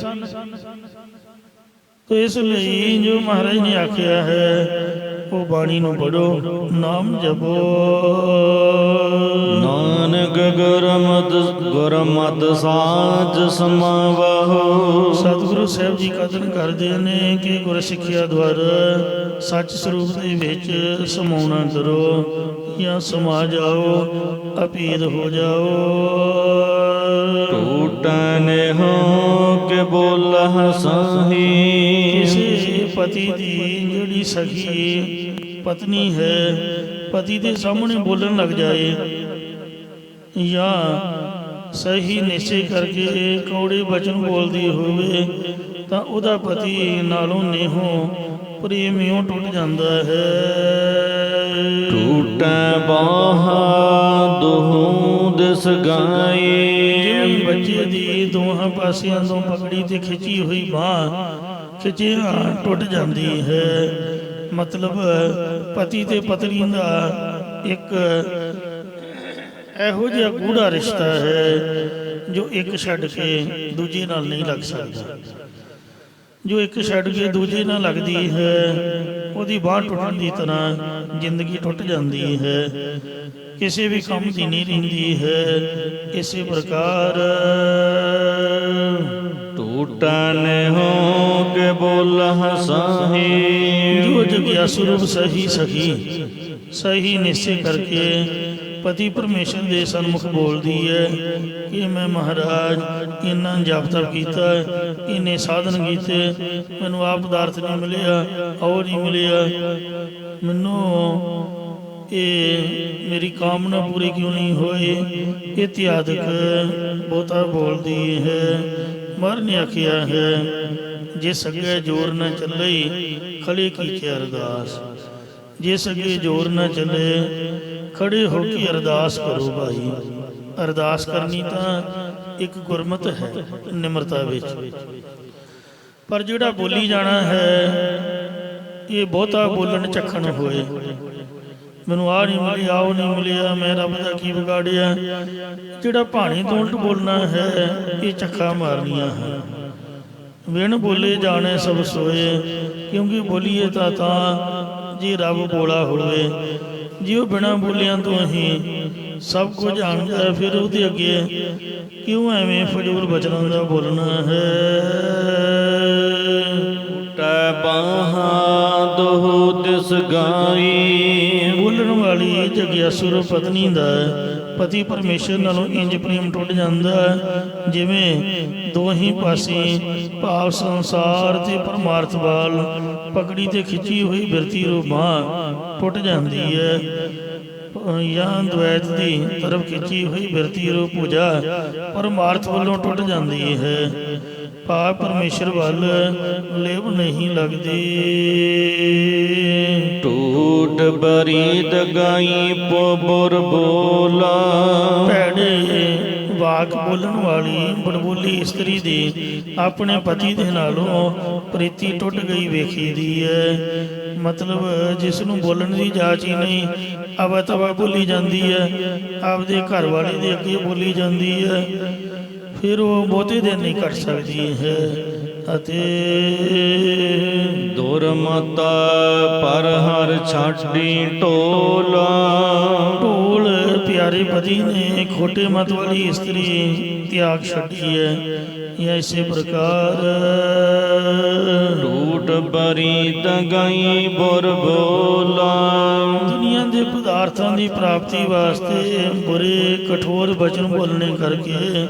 ਤੋ ਇਸ ਲਈ ਜੋ ਮਹਾਰਾਜ ਨੇ ਆਖਿਆ ਹੈ ਉਹ ਬਾਣੀ ਨੂੰ ਪੜੋ, ਨਾਮ ਜਪੋ। ਨਾਨਕ ਗੁਰਮਤਿ ਸਾਜ ਸਮਾਵਹੁ। ਸਤਿਗੁਰੂ ਸਾਹਿਬ ਜੀ ਕਥਨ ਕਰਦੇ ਨੇ ਕਿ ਗੁਰ ਸਿੱਖਿਆ ਦੁਆਰਾ ਸੱਚ ਸਰੂਪ ਦੇ ਵਿੱਚ ਸਮਾਉਣਾ ਕਰੋ, ਜਾਂ ਸਮਾ ਜਾਓ, ਅਭੇਦ ਹੋ ਜਾਓ। ਟੂਟੈ ਨੇਹੁ ਕੇ ਬੋਲਹਿ ਸਾਹੀ। ਕਿਸੇ ਪਤੀ ਦੀ ਜਿਹੜੀ ਸਖੀ ਪਤਨੀ ਹੈ, ਪਤੀ ਦੇ ਸਾਹਮਣੇ ਬੋਲਣ ਲੱਗ ਜਾਏ ਜਾਂ ਸਹੀ ਨਿਸ਼ਚੈ ਕਰਕੇ ਕੌੜੇ ਬਚਨ ਬੋਲਦੀ ਹੋਵੇ ਤਾਂ ਉਹਦਾ ਪਤੀ ਨਾਲੋਂ ਨੇਹੋਂ ਪ੍ਰੇਮਿਓਂ ਟੁੱਟ ਜਾਂਦਾ ਹੈ। ਟੂਟੈ ਬਾਹਾ ਦੋਹੂ ਦਿਸ ਗਾਈ। ਜਿਵੇਂ ਬੱਚੇ ਦੀ ਦੋਹਾਂ ਪਾਸਿਆਂ ਤੋਂ ਪਕੜੀ ਤੇ ਖਿੱਚੀ ਹੋਈ ਬਾਂਹ ਖਿੱਚਿਆ ਟੁੱਟ ਜਾਂਦੀ ਹੈ। ਮਤਲਬ ਪਤੀ ਤੇ ਪਤਨੀ ਦਾ ਇੱਕ ਇਹੋ ਜਿਹਾ ਗੂੜਾ ਰਿਸ਼ਤਾ ਹੈ ਜੋ ਇੱਕ ਛੱਡ ਕੇ ਦੂਜੇ ਨਾਲ ਨਹੀਂ ਲੱਗ ਸਕਦਾ। ਜੋ ਇੱਕ ਛੱਡ ਕੇ ਦੂਜੇ ਨਾਲ ਲੱਗਦੀ ਹੈ ਉਹਦੀ ਬਾਂਹ ਟੁੱਟਣ ਦੀ ਤਰ੍ਹਾਂ ਜ਼ਿੰਦਗੀ ਟੁੱਟ ਜਾਂਦੀ ਹੈ, ਕਿਸੇ ਵੀ ਕੰਮ ਦੀ ਨਹੀਂ ਰਹਿੰਦੀ ਹੈ। ਇਸੇ ਪ੍ਰਕਾਰ ਟੂਟੈ ਨੇਹੁ ਕੇ ਬੋਲਹਿ ਸਾਹੀ। ਜੋ ਜਗਿਆਸੂ ਰੂਪ ਸਹੀ ਸਖੀ ਸਹੀ ਨਿਸ਼ਚੈ ਕਰਕੇ ਪਤੀ ਪਰਮੇਸ਼ਰ ਦੇ ਸਨਮੁਖ ਬੋਲਦੀ ਹੈ ਕਿ ਮੈਂ ਮਹਾਰਾਜ ਇੰਨਾ ਜਪ ਤਪ ਕੀਤਾ, ਇੰਨੇ ਸਾਧਨ ਕੀਤੇ, ਮੈਨੂੰ ਆਹ ਪਦਾਰਥ ਨਹੀਂ ਮਿਲਿਆ, ਉਹ ਨਹੀਂ ਮਿਲਿਆ, ਮੈਨੂੰ ਇਹ ਮੇਰੀ ਕਾਮਨਾ ਪੂਰੀ ਕਿਉਂ ਨਹੀਂ ਹੋਈ। ਇਤਿਆਦਿਕ ਬਹੁਤਾ ਬੋਲਦੀ ਹੈ। ਮਰ ਨੇ ਆਖਿਆ ਹੈ, ਜਿਸ ਅੱਗੇ ਜੋਰ ਨਾ ਚੱਲੇ ਖੜੇ ਕੀਤੇ ਅਰਦਾਸ। ਜਿਸ ਅੱਗੇ ਜੋਰ ਨਾ ਚੱਲੇ ਖੜੇ ਹੋ ਕੇ ਅਰਦਾਸ ਕਰੋ ਭਾਈ। ਅਰਦਾਸ ਕਰਨੀ ਤਾਂ ਇੱਕ ਗੁਰਮਤਿ ਹੈ ਨਿਮਰਤਾ ਵਿੱਚ, ਪਰ ਜਿਹੜਾ ਬੋਲੀ ਜਾਣਾ ਹੈ ਇਹ ਬਹੁਤਾ ਬੋਲਣ ਚੱਖਣ ਹੋਏ, ਮੈਨੂੰ ਆਹ ਨਹੀਂ ਮਿਲਿਆ, ਉਹ ਨਹੀਂ ਮਿਲਿਆ, ਮੈਂ ਰੱਬ ਦਾ ਕੀ ਵਿਗਾੜਿਆ। ਜਿਹੜਾ ਭਾਣੀ ਤੋਂ ਉਲਟ ਬੋਲਣਾ ਹੈ ਇਹ ਚੱਖਾ ਮਾਰਨੀਆਂ ਹੈ। ਬਿਨ ਬੋਲੇ ਜਾਣੇ ਸਭ ਸੋਏ, ਕਿਉਂਕਿ ਬੋਲੀਏ ਤਾਂ ਜੇ ਰੱਬ ਬੋਲਾ ਹੋਵੇ। ਜੇ ਉਹ ਬਿਨਾਂ ਬੋਲਿਆਂ ਤੋਂ ਹੀ ਸਭ ਕੁਝ ਜਾਣਦਾ, ਫਿਰ ਉਹਦੇ ਅੱਗੇ ਕਿਉਂ ਐਵੇਂ ਫਜ਼ੂਲ ਬਚਨਾਂ ਦਾ ਬੋਲਣਾ ਹੈ। ਟੈ ਬਾਹਾਂ ਦੋਹੁ ਦਿਸ ਗਾਈ। ਬੋਲਣ ਵਾਲੀ ਜਗਿਆਸੁਰ ਪਤਨੀ ਦਾ ਪਤੀ ਪਰਮੇਸ਼ਰ ਨਾਲੋਂ ਇੰਜ ਪ੍ਰੇਮ ਟੁੱਟ ਜਾਂਦਾ ਜਿਵੇਂ ਦੋਹੀਂ ਪਾਸੇ ਭਾਵ ਸੰਸਾਰ ਤੇ ਪਰਮਾਰਥ ਵਾਲ ਪਕੜੀ ਤੇ ਖਿੱਚੀ ਹੋਈ ਬਿਰਤੀ ਰੂਪ ਬਾਂਹ ਟੁੱਟ ਜਾਂਦੀ ਹੈ, ਜਾਂ ਦਵੈਤ ਦੀ ਤਰਫ ਖਿੱਚੀ ਹੋਈ ਬਿਰਤੀ ਰੂਪ ਭੁਜਾ ਪਰਮਾਰਥ ਵੱਲੋਂ ਟੁੱਟ ਜਾਂਦੀ ਹੈ। ਭਾਵ ਪਰਮੇਸ਼ਰ ਵੱਲ ਲਿਵ ਨਹੀਂ ਲੱਗਦੀ। ਟੂਟ ਬਰੀਦ ਗਾਈ ਪੋਬੁਰ ਬੋਲਾ। ਭੈੜੇ ਵਾਕ ਬੋਲਣ ਵਾਲੀ ਬੜਬੋਲੀ ਇਸਤਰੀ ਦੀ ਆਪਣੇ ਪਤੀ ਦੇ ਨਾਲੋਂ ਪ੍ਰੀਤੀ ਟੁੱਟ ਗਈ ਵੇਖੀ ਦੀ ਹੈ। ਮਤਲਬ ਜਿਸ ਨੂੰ ਬੋਲਣ ਦੀ ਜਾਚ ਹੀ ਨਹੀਂ, ਅਵਾ ਤਵਾ ਬੋਲੀ ਜਾਂਦੀ ਹੈ, ਆਪਦੇ ਘਰ ਵਾਲੇ ਦੇ ਅੱਗੇ ਬੋਲੀ ਜਾਂਦੀ ਹੈ, ਫਿਰ ਉਹ ਬਹੁਤੇ ਦਿਨ ਨਹੀਂ ਕੱਟ ਸਕਦੀ ਹੈ। ਅਤੇ ਦੁਰਮਤਾ ਪਰ ਹਰ ਛਾਡੀ ਢੋਲਾ। ਢੋਲ ਪਿਆਰੇ ਪਤੀ ਨੇ ਖੋਟੇ ਮਤ ਵਾਲੀ ਇਸਤਰੀ ਤਿਆਗ ਛੱਡੀ ਹੈ। ਜਾਂ ਇਸੇ ਪ੍ਰਕਾਰ ਟੂਟ ਬਰੀਦ ਗਾਈ ਬੁਰ ਬੋਲਾ। ਦੁਨੀਆ ਦੇ ਪਦਾਰਥਾਂ ਦੀ ਪ੍ਰਾਪਤੀ ਵਾਸਤੇ ਬੁਰੇ ਕਠੋਰ ਬਚਨ ਬੋਲਣੇ ਕਰਕੇ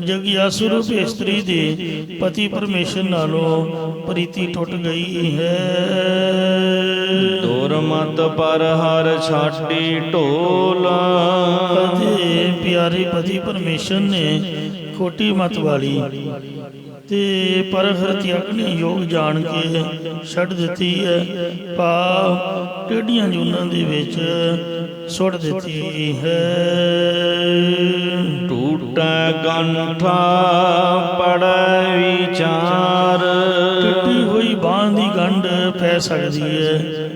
ਜਗਿਆਸੁਰ ਰੂਪ ਇਸਤਰੀ ਦੇ ਪਤੀ ਪਰਮੇਸ਼ਰ ਨਾਲੋਂ ਪ੍ਰੀਤੀ ਟੁੱਟ ਗਈ ਹੈ। ਦੁਰਮਤ ਪਰ ਹਰ ਛਾਡੀ ਢੋਲਾ। ਅਤੇ ਪਿਆਰੇ ਪਤੀ ਪਰਮੇਸ਼ਰ ਨੇ ਖੋਟੀ ਮਤ ਵਾਲੀ ਤੇ ਪਰਹਰ ਤਿਆਗਣੇ ਯੋਗ ਜਾਣ ਕੇ ਛੱਡ ਦਿੱਤੀ ਹੈ। ਭਾਵ ਟੇਢੀਆਂ ਜੂਨਾਂ ਦੇ ਵਿੱਚ ਸੁੱਟ ਦਿੱਤੀ ਹੈ। ਟੂਟੈ ਗੰਠਾ ਪੜੈ ਵਿਚਾਰ। ਟੁੱਟੀ ਹੋਈ ਬਾਂਹ ਦੀ ਗੰਢ ਪੈ ਸਕਦੀ ਹੈ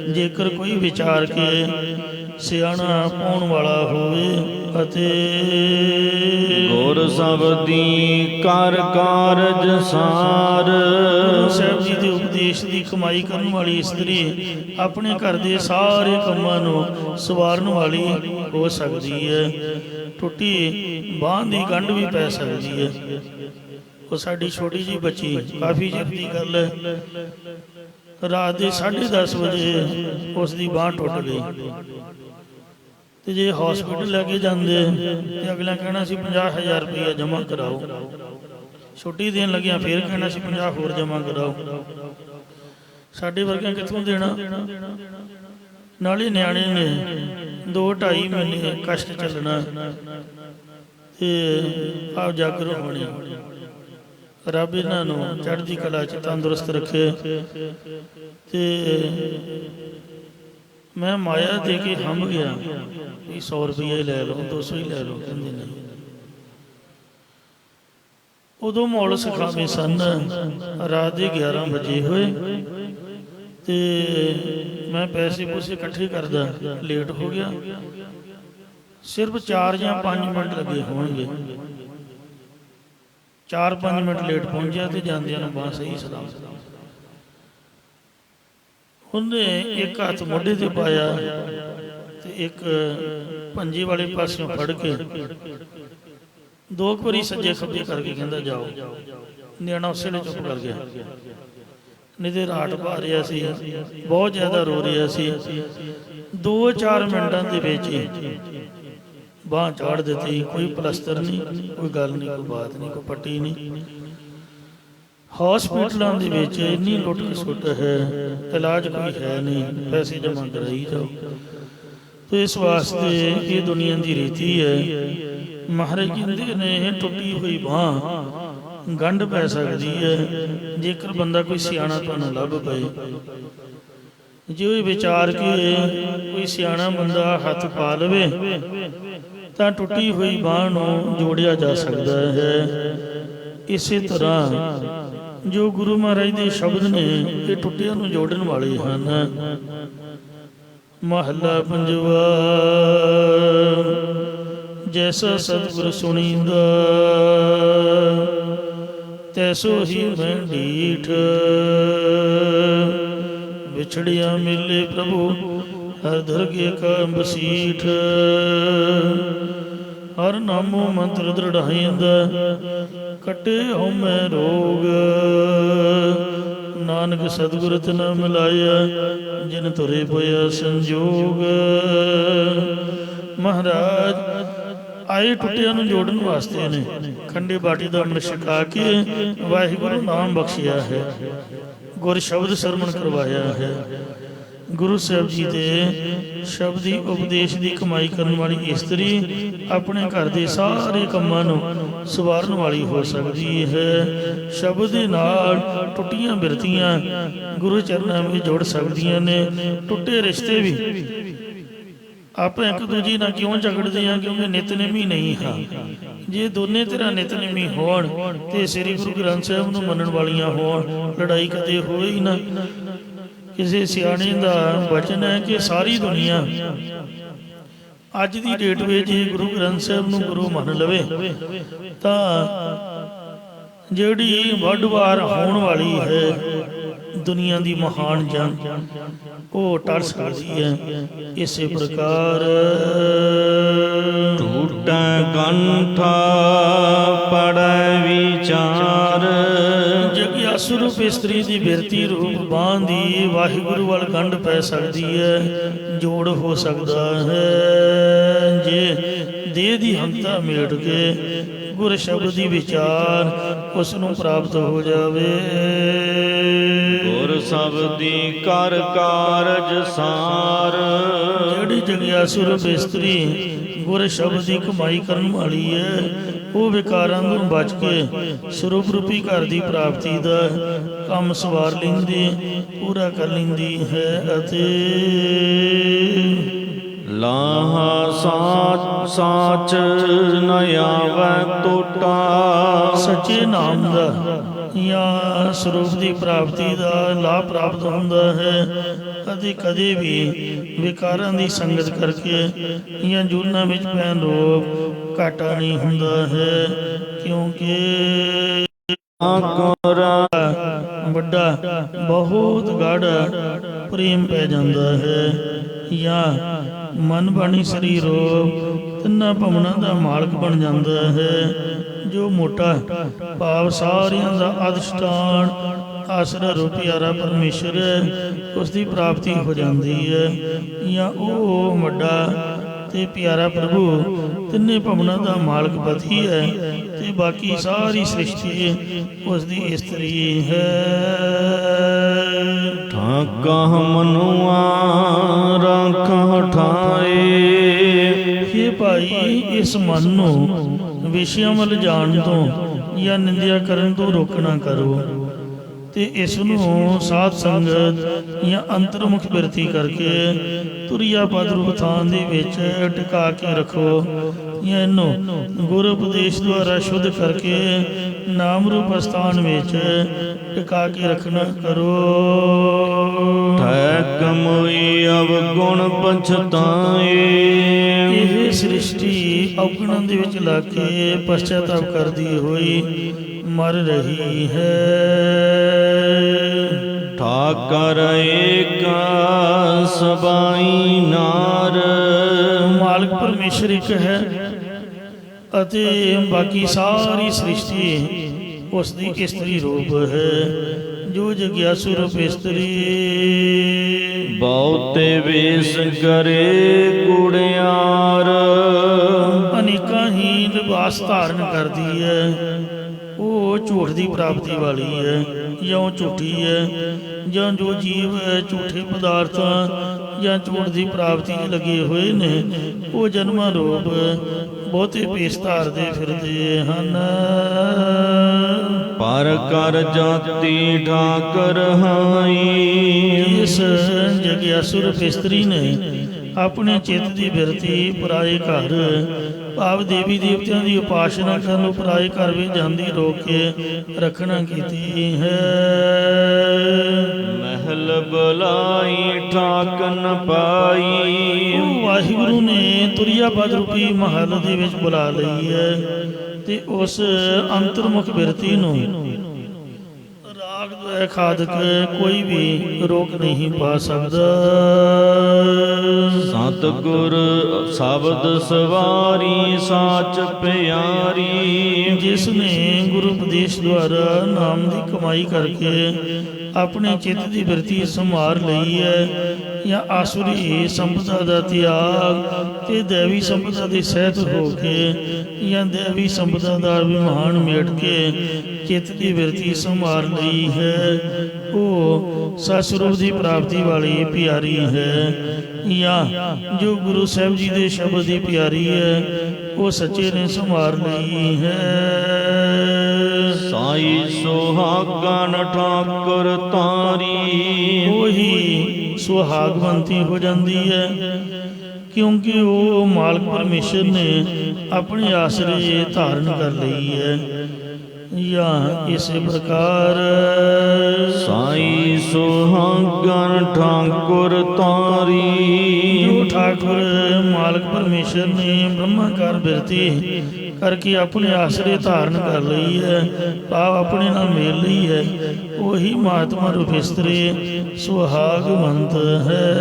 ਜੇਕਰ ਕੋਈ ਵਿਚਾਰ ਕੇ ਸਿਆਣਾ ਪਾਉਣ ਵਾਲਾ ਹੋਵੇ। ਅਤੇ ਗੁਰ ਸ਼ਬਦੀ ਕਰ ਕਾਰਜ ਸਾਰ। ਗੁਰੂ ਸਾਹਿਬ ਜੀ ਦੇ ਉਪਦੇਸ਼ ਦੀ ਕਮਾਈ ਕਰਨ ਵਾਲੀ ਇਸਤਰੀ ਆਪਣੇ ਘਰ ਦੇ ਸਾਰੇ ਕੰਮਾਂ ਨੂੰ ਸਵਾਰਨ ਵਾਲੀ ਹੋ ਸਕਦੀ ਹੈ। ਟੁੱਟੀ ਬਾਂਹ ਦੀ ਗੰਢ ਵੀ ਪੈ ਸਕਦੀ ਹੈ। ਉਹ ਸਾਡੀ ਛੋਟੀ ਜਿਹੀ ਬੱਚੀ, ਕਾਫੀ ਚਿਰ ਦੀ ਗੱਲ ਹੈ, ਰਾਤ ਦੇ 10:30 ਵਜੇ ਉਸ ਦੀ ਬਾਂਹ ਟੁੱਟ ਗਈ ਤੇ ਜੇ ਹਸਪੀਟਲ ਲੈ ਕੇ ਜਾਂਦੇ ਤੇ ਅਗਲਾ ਕਹਿਣਾ ਸੀ 50,000 ਰੁਪਇਆ ਜਮ੍ਹਾਂ ਕਰਾਓ। ਛੁੱਟੀ ਦੇਣ ਲੱਗਿਆ ਫੇਰ ਕਹਿਣਾ ਸੀ 50 ਹੋਰ ਜਮ੍ਹਾਂ ਕਰਾਓ। ਸਾਡੇ ਵਰਗਿਆਂ ਕਿੱਥੋਂ ਦੇਣਾ। ਨਾਲੇ ਨਿਆਣੇ ਨੇ 2-2.5 ਮਹੀਨੇ ਕਸ਼ਟ ਚੱਲਣਾ ਤੇ ਆਪ ਜਾਗਰ ਹੋਣੀ। ਰੱਬ ਇਹਨਾਂ ਨੂੰ ਚੜ੍ਹਦੀ ਕਲਾ 'ਚ ਤੰਦਰੁਸਤ ਰੱਖੇ। ਤੇ ਮੈਂ ਮਾਇਆ ਦੇ ਕੇ ਹੰਭ ਗਿਆ ਵੀ 100 ਰੁਪਈਆ ਹੀ ਲੈ ਲਓ, 200 ਹੀ ਲੈ ਲਓ। ਕਹਿੰਦੇ ਨਹੀਂ। ਉਦੋਂ ਮੌਲ ਸਿਖਾਵੇਂ ਸਨ। ਰਾਤ ਦੇ 11 ਵਜੇ ਹੋਏ ਤੇ ਮੈਂ ਪੈਸੇ ਪੂਸੇ ਇਕੱਠੇ ਕਰਦਾ, ਲੇਟ ਹੋ ਗਿਆ। ਸਿਰਫ 4 ਜਾਂ 5 ਮਿੰਟ ਲੱਗੇ ਹੋਣਗੇ। 4-5 ਮਿੰਟ ਲੇਟ ਪਹੁੰਚਿਆ ਤੇ ਜਾਂਦਿਆਂ ਨੂੰ ਬਾਂਹ ਸਹੀ ਸਲਾਮ। ਉਹਨੇ ਇੱਕ ਹੱਥ ਮੋਢੇ ਤੇ ਪਾਇਆ ਤੇ ਇੱਕ ਪੰਜੇ ਵਾਲੇ ਪਾਸਿਓਂ ਫੜ ਕੇ 2 ਵਾਰੀ ਸੱਜੇ ਖੱਬੇ ਕਰਕੇ ਕਹਿੰਦਾ ਜਾਓ। ਨਿਆਣਾ ਉਸੇ ਵੇਲੇ ਚੁੱਪ ਕਰ ਗਿਆ, ਨਹੀਂ ਤੇ ਰਾਟ ਪਾ ਰਿਹਾ ਸੀ, ਬਹੁਤ ਜ਼ਿਆਦਾ ਰੋ ਰਿਹਾ ਸੀ। 2-4 ਮਿੰਟਾਂ ਦੇ ਵਿੱਚ ਬਾਂਹ ਚਾੜ ਦਿੱਤੀ, ਕੋਈ ਪਲਸਤਰ ਨਹੀਂ, ਕੋਈ ਗੱਲ ਨਹੀਂ, ਕੋਈ ਬਾਤ ਨਹੀਂ, ਕੋਈ ਪੱਟੀ ਨਹੀਂ। ਹਸਪੀਟਲਾਂ ਦੇ ਵਿੱਚ ਇੰਨੀ ਲੁੱਟ ਖਸੁੱਟ ਹੈ, ਇਲਾਜ ਕੋਈ ਹੈ ਨਹੀਂ, ਪੈਸੇ ਜਮ੍ਹਾਂ ਕਰਾਈ ਜਾਓ। ਤੇ ਇਸ ਵਾਸਤੇ ਇਹ ਦੁਨੀਆ ਦੀ ਰੀਤੀ ਹੈ। ਮਹਾਰਾਜ ਕਹਿੰਦੇ ਨੇ ਟੁੱਟੀ ਹੋਈ ਬਾਂਹ ਗੰਢ ਪੈ ਸਕਦੀ ਹੈ ਜੇਕਰ ਬੰਦਾ ਕੋਈ ਸਿਆਣਾ ਤੁਹਾਨੂੰ ਲੱਭ ਪਏ। ਜੇ ਉਹ ਵਿਚਾਰ ਕੇ ਕੋਈ ਸਿਆਣਾ ਬੰਦਾ ਹੱਥ ਪਾ ਲਵੇ ਤਾਂ ਟੁੱਟੀ ਹੋਈ ਬਾਂਹ ਨੂੰ ਜੋੜਿਆ ਜਾ ਸਕਦਾ ਹੈ। ਇਸੇ ਤਰ੍ਹਾਂ ਜੋ ਗੁਰੂ ਮਹਾਰਾਜ ਦੇ ਸ਼ਬਦ ਨੇ ਇਹ ਟੁੱਟਿਆਂ ਨੂੰ ਜੋੜਨ ਵਾਲੇ ਹਨ। ਮਹੱਲਾ ਪੰਜਵਾ। ਜੈਸਾ ਸਤਿਗੁਰ ਸੁਣੀਂਦਾ ਤੈਸੋ ਹੀ ਮੈਂ ਢੀਠ। ਵਿਛੜਿਆ ਮਿਲੇ ਪ੍ਰਭੂ ਹਰ ਦਰਗੇ ਕਾ ਬਸੀਠ। ਹਰ ਨਾਮੋ ਮੰਤਰ ਦ੍ਰਿੜਾਇਂਦਾ ਕਟੇ ਹਉਮੈ ਰੋਗ। ਨਾਨਕ ਸਤਿਗੁਰ ਤਿਨ ਮਿਲਾਇਆ ਜਿਨ ਤੁਰੇ ਪਿਆ ਸੰਜੋਗ। ਮਹਾਰਾਜ ਆਏ ਟੁੱਟਿਆਂ ਨੂੰ ਜੋੜਨ ਵਾਸਤੇ ਨੇ ਖੰਡੇ ਬਾਟੀ ਦਾ ਅੰਮ੍ਰਿਤ ਛਕਾ ਕੇ ਵਾਹਿਗੁਰੂ ਨਾਮ ਬਖਸ਼ਿਆ ਹੈ, ਗੁਰ ਸ਼ਬਦ ਸਰਵਣ ਕਰਵਾਇਆ ਹੈ। ਗੁਰੂ ਸਾਹਿਬ ਜੀ ਦੇ ਸ਼ਬਦੀ ਉਪਦੇਸ਼ ਦੀ ਕਮਾਈ ਕਰਨ ਵਾਲੀ ਇਸਤਰੀ ਆਪਣੇ ਘਰ ਦੇ ਸਾਰੇ ਕੰਮਾਂ ਨੂੰ ਸਵਾਰਨ ਵਾਲੀ ਹੋ ਸਕਦੀ ਹੈ। ਸ਼ਬਦ ਦੇ ਨਾਲ ਟੁੱਟੀਆਂ ਬਿਰਤੀਆਂ ਗੁਰੂ ਚਰਨਾਂ ਵਿੱਚ ਜੁੜ ਸਕਦੀਆਂ ਨੇ। ਟੁੱਟੇ ਰਿਸ਼ਤੇ ਵੀ ਆਪਾਂ ਇੱਕ ਦੂਜੀ ਨਾਲ ਕਿਉਂ ਝਗੜਦੇ ਹਾਂ? ਕਿਉਂਕਿ ਨਿਤਨੇਮੀ ਨਹੀਂ ਹਾਂ। ਜੇ ਦੋਨੇ ਤਰ੍ਹਾਂ ਨਿਤਨੇਮੀ ਹੋਣ ਤੇ ਸ੍ਰੀ ਗੁਰੂ ਗ੍ਰੰਥ ਸਾਹਿਬ ਨੂੰ ਮੰਨਣ ਵਾਲੀਆਂ ਹੋਣ, ਲੜਾਈ ਕਦੇ ਹੋਵੇ ਹੀ ਨਾ। ਕਿਸੇ ਸਿਆਣੇ ਦਾ ਵਚਨ ਹੈ ਕਿ ਸਾਰੀ ਦੁਨੀਆ ਅੱਜ ਦੀ ਡੇਟ ਵਿੱਚ ਜੇ ਗੁਰੂ ਗ੍ਰੰਥ ਸਾਹਿਬ ਨੂੰ ਗੁਰੂ ਮੰਨ ਲਵੇ ਤਾਂ ਜਿਹੜੀ ਵੱਡ ਵਾਰ ਹੋਣ ਵਾਲੀ ਹੈ ਦੁਨੀਆ ਦੀ ਮਹਾਨ ਜੰਗ ਉਹ ਟਲ ਸਕਦੀ ਹੈ। ਇਸੇ ਪ੍ਰਕਾਰ ਟੂਟੈ ਕੰਠਾ ਪੜੈ ਵਿਚਾਰ। ਜਗਿਆਸੂ ਰੂਪ ਇਸਤਰੀ ਦੀ ਬਿਰਤੀ ਰੂਪ ਬਾਂਹ ਦੀ ਵਾਹਿਗੁਰੂ ਵੱਲ ਗੰਢ ਪੈ ਸਕਦੀ ਹੈ, ਜੋੜ ਹੋ ਸਕਦਾ ਹੈ। ਜੇ ਦੇਹ ਦੀ ਹੰਤਾ ਮੇਟ ਕੇ ਗੁਰ ਸ਼ਬਦ ਦੀ ਵਿਚਾਰ ਉਸ ਨੂੰ ਪ੍ਰਾਪਤ ਹੋ ਜਾਵੇ। ਗੁਰ ਸ਼ਬਦੀ ਕਰ ਕਾਰਜ ਸਾਰ। ਜਿਹੜੀ ਜਗਿਆਸੂ ਰੂਪ ਇਸਤਰੀ ਗੁਰ ਸ਼ਬਦ ਦੀ ਕਮਾਈ ਕਰਨ ਵਾਲੀ ਹੈ ਉਹ ਵਿਕਾਰਾਂ ਤੋਂ ਬਚ ਕੇ ਸਰੂਪ ਰੂਪੀ ਘਰ ਦੀ ਪ੍ਰਾਪਤੀ ਦਾ ਕੰਮ ਸਵਾਰ ਲੈਂਦੀ, ਪੂਰਾ ਕਰ ਲੈਂਦੀ ਹੈ। ਅਤੇ ਲਾਹਾ ਸਾਚ ਨ ਆਵੈ ਟੋਟਾ। ਸੱਚੇ ਨਾਮ ਦਾ ਜਾਂ ਸਰੂਪ ਦੀ ਪ੍ਰਾਪਤੀ ਦਾ ਲਾਭ ਪ੍ਰਾਪਤ ਹੁੰਦਾ ਹੈ ਅਤੇ ਕਦੇ ਵੀ ਵਿਕਾਰਾਂ ਦੀ ਸੰਗਤ ਕਰਕੇ ਜਾਂ ਜੁਰਨਾਂ ਵਿੱਚ ਪੈਣ ਰੋਗ ਘਾਟਾ ਨਹੀਂ ਹੁੰਦਾ ਹੈ। ਕਿਉਂਕਿ ਵੱਡਾ ਬਹੁਤ ਗਾੜਾ ਪ੍ਰੇਮ ਪੈ ਜਾਂਦਾ ਹੈ ਜਾਂ ਮਨ ਬਾਣੀ ਸਰੀਰ ਤਿੰਨਾਂ ਭਵਨਾਂ ਦਾ ਮਾਲਕ ਬਣ ਜਾਂਦਾ ਹੈ। ਜੋ ਮੋਟਾ ਭਾਵ ਸਾਰਿਆਂ ਦਾ ਅਧਿਸ਼ਠਾਨ ਆਸਰਾ ਰੂਪ ਪਿਆਰਾ ਪਰਮੇਸ਼ਰ ਹੈ ਉਸ ਦੀ ਪ੍ਰਾਪਤੀ ਹੋ ਜਾਂਦੀ ਹੈ। ਜਾਂ ਉਹ ਵੱਡਾ ਤੇ ਪਿਆਰਾ ਪ੍ਰਭੂ ਤਿੰਨੇ ਭਵਨਾਂ ਦਾ ਮਾਲਕ ਪਤੀ ਹੈ ਤੇ ਬਾਕੀ ਸਾਰੀ ਸ੍ਰਿਸ਼ਟੀ ਉਸ ਦੀ ਇਸਤਰੀ ਹੈ। ਠਾਕਾ ਮਨੁਆ ਰੱਖ ਠਾਏ। ਇਹ ਭਾਈ ਇਸ ਮਨ ਨੂੰ ਵਿਸ਼ਿਆਂ ਵੱਲ ਜਾਣ ਤੋਂ ਜਾਂ ਨਿੰਦਿਆ ਕਰਨ ਤੋਂ ਰੋਕਣਾ ਕਰੋ ਤੇ ਇਸ ਨੂੰ ਸਾਧ ਸੰਗਤ ਜਾਂ ਅੰਤਰਮੁਖ ਬਿਰਤੀ ਕਰਕੇ ਤੁਰਿਆ ਪਦ ਰੂਪ ਥਾਂ ਦੇ ਵਿੱਚ ਟਿਕਾ ਕੇ ਰੱਖੋ ਜਾਂ ਇਹਨੂੰ ਗੁਰ ਉਪਦੇਸ਼ ਦੁਆਰਾ ਸ਼ੁੱਧ ਕਰਕੇ ਨਾਮ ਰੂਪ ਸਥਾਨ ਵਿੱਚ ਟਿਕਾ ਕੇ ਰੱਖਣਾ ਕਰੋ। ਠੈਕ ਮੋਈ ਅਵਗੁਣ ਪਛਤਾਏ। ਇਹ ਸ੍ਰਿਸ਼ਟੀ ਔਗਣਾਂ ਦੇ ਵਿੱਚ ਲੱਗ ਕੇ ਪਛਤਾਪ ਕਰਦੀ ਹੋਈ ਮਰ ਰਹੀ ਹੈ। ਠਾਕਰ ਏਕ ਸਬਾਈ ਨਾਰ। ਮਾਲਕ ਪਰਮੇਸ਼ਰ ਇੱਕ ਹੈ ਅਤੇ ਬਾਕੀ ਸਾਰੀ ਸ੍ਰਿਸ਼ਟੀ ਉਸ ਦੀ ਇਸਤਰੀ ਰੂਪ ਹੈ। ਜੋ ਜਗਿਆਸੂ ਰੂਪ ਇਸਤਰੀ ਬਹੁਤੇ ਵੇਸ ਕਰੇ ਕੁੜਿਆਰ। ਲਿਬਾਸ ਧਾਰਨ ਕਰਦੀ ਹੈ ਉਹ ਝੂਠ ਦੀ ਪ੍ਰਾਪਤੀ ਵਾਲੀ ਹੈ ਜਾਂ ਉਹ ਝੂਠੀ ਹੈ, ਜਾਂ ਜੋ ਜੀਵ ਝੂਠੇ ਪਦਾਰਥਾਂ ਜਾਂ ਝੂਠ ਦੀ ਪ੍ਰਾਪਤੀ 'ਚ ਲੱਗੇ ਹੋਏ ਨੇ ਉਹ ਜਨਮਾਂ ਰੂਪ ਬਹੁਤੇ ਭੇਸ ਧਾਰਦੇ ਫਿਰਦੇ ਹਨ। ਪਰ ਕਰ ਜਾਤੀ ਠਾਕਰ ਹਾਈ, ਇਸ ਜਗਿਆਸੁਰ ਇਸਤਰੀ ਨੇ ਆਪਣੇ ਚਿੱਤ ਦੀ ਬਿਰਤੀ ਪਰਾਏ ਘਰ ਭਾਵ ਦੇਵੀ ਦੇਵਤਿਆਂ ਦੀ ਉਪਾਸਨਾ ਕਰਨ ਨੂੰ ਪਰਾਏ ਘਰ ਵਿੱਚ ਜਾਂਦੀ ਰੋਕ ਕੇ ਰੱਖਣਾ ਕੀਤੀ ਹੈ। ਮਹਿਲ ਬੁਲਾਈ ਠਾਕਨ ਪਾਈ, ਉਹ ਵਾਹਿਗੁਰੂ ਨੇ ਤੁਰਿਆ ਪਦ ਰੂਪੀ ਮਹਲ ਦੇ ਵਿੱਚ ਬੁਲਾ ਲਈ ਹੈ ਤੇ ਉਸ ਅੰਤਰਮੁਖ ਬਿਰਤੀ ਨੂੰ ਰਾਗ ਦੁਆਇ ਖਾਦਕ ਕੋਈ ਵੀ ਰੋਕ ਨਹੀਂ ਪਾ ਸਕਦਾ। ਸਤਿਗੁਰ ਸ਼ਬਦ ਸਵਾਰੀ ਸਾਚ ਪਿਆਰੀ, ਜਿਸ ਨੇ ਗੁਰੂ ਉਪਦੇਸ਼ ਦੁਆਰਾ ਨਾਮ ਦੀ ਕਮਾਈ ਕਰਕੇ ਆਪਣੇ ਚਿੱਤ ਦੀ ਬਿਰਤੀ ਸੰਭਾਰ ਲਈ ਹੈ, ਜਾਂ ਆਸੁਰੀ ਸੰਪਦਾ ਦਾ ਤਿਆਗ ਤੇ ਦੇਵੀ ਸੰਪਦਾ ਦੇ ਸਹਿਤ ਹੋ ਕੇ ਜਾਂ ਦੇਵੀ ਸੰਪਦਾ ਦਾ ਅਭਿਮਾਨ ਮੇਟ ਕੇ ਚਿੱਤ ਦੀ ਬਿਰਤੀ ਸੰਭਾਰ ਲਈ ਹੈ, ਉਹ ਸਤਿਸਵਰੂਪ ਦੀ ਪ੍ਰਾਪਤੀ ਵਾਲੀ ਪਿਆਰੀ ਹੈ। ਜਾਂ ਜੋ ਗੁਰੂ ਸਾਹਿਬ ਜੀ ਦੇ ਸ਼ਬਦ ਦੀ ਪਿਆਰੀ ਹੈ ਉਹ ਸੱਚੇ ਨੇ ਸੰਭਾਰ ਲਈ ਹੈ। ਸਾਈ ਸੁਹਾਗਨ ਠਾਕੁਰ ਤਾਰੀ, ਉਹੀ ਸੁਹਾਗਵੰਤੀ ਹੋ ਜਾਂਦੀ ਹੈ ਕਿਉਂਕਿ ਉਹ ਮਾਲਕ ਪਰਮੇਸ਼ਰ ਨੇ ਆਪਣੇ ਆਸਰੇ ਧਾਰਨ ਕਰ ਲਈ ਹੈ। ਜਾਂ ਇਸੇ ਪ੍ਰਕਾਰ ਸਾਈ ਸੁਹਾਗਨ ਠਾਕੁਰ ਤਾਰੀ, ਜੋ ਠਾਕੁਰ ਮਾਲਕ ਪਰਮੇਸ਼ਰ ਨੇ ਬ੍ਰਹਮਾਕਾਰ ਬਿਰਤੀ ਕਰਕੇ ਆਪਣੇ ਆਸਰੇ ਧਾਰਨ ਕਰ ਲਈ ਹੈ ਭਾਵ ਆਪਣੇ ਨਾਲ ਮੇਲ ਲਈ ਹੈ, ਉਹੀ ਮਹਾਤਮਾ ਰੂਪ ਇਸਤਰੀ ਸੁਹਾਗਵੰਤ ਹੈ।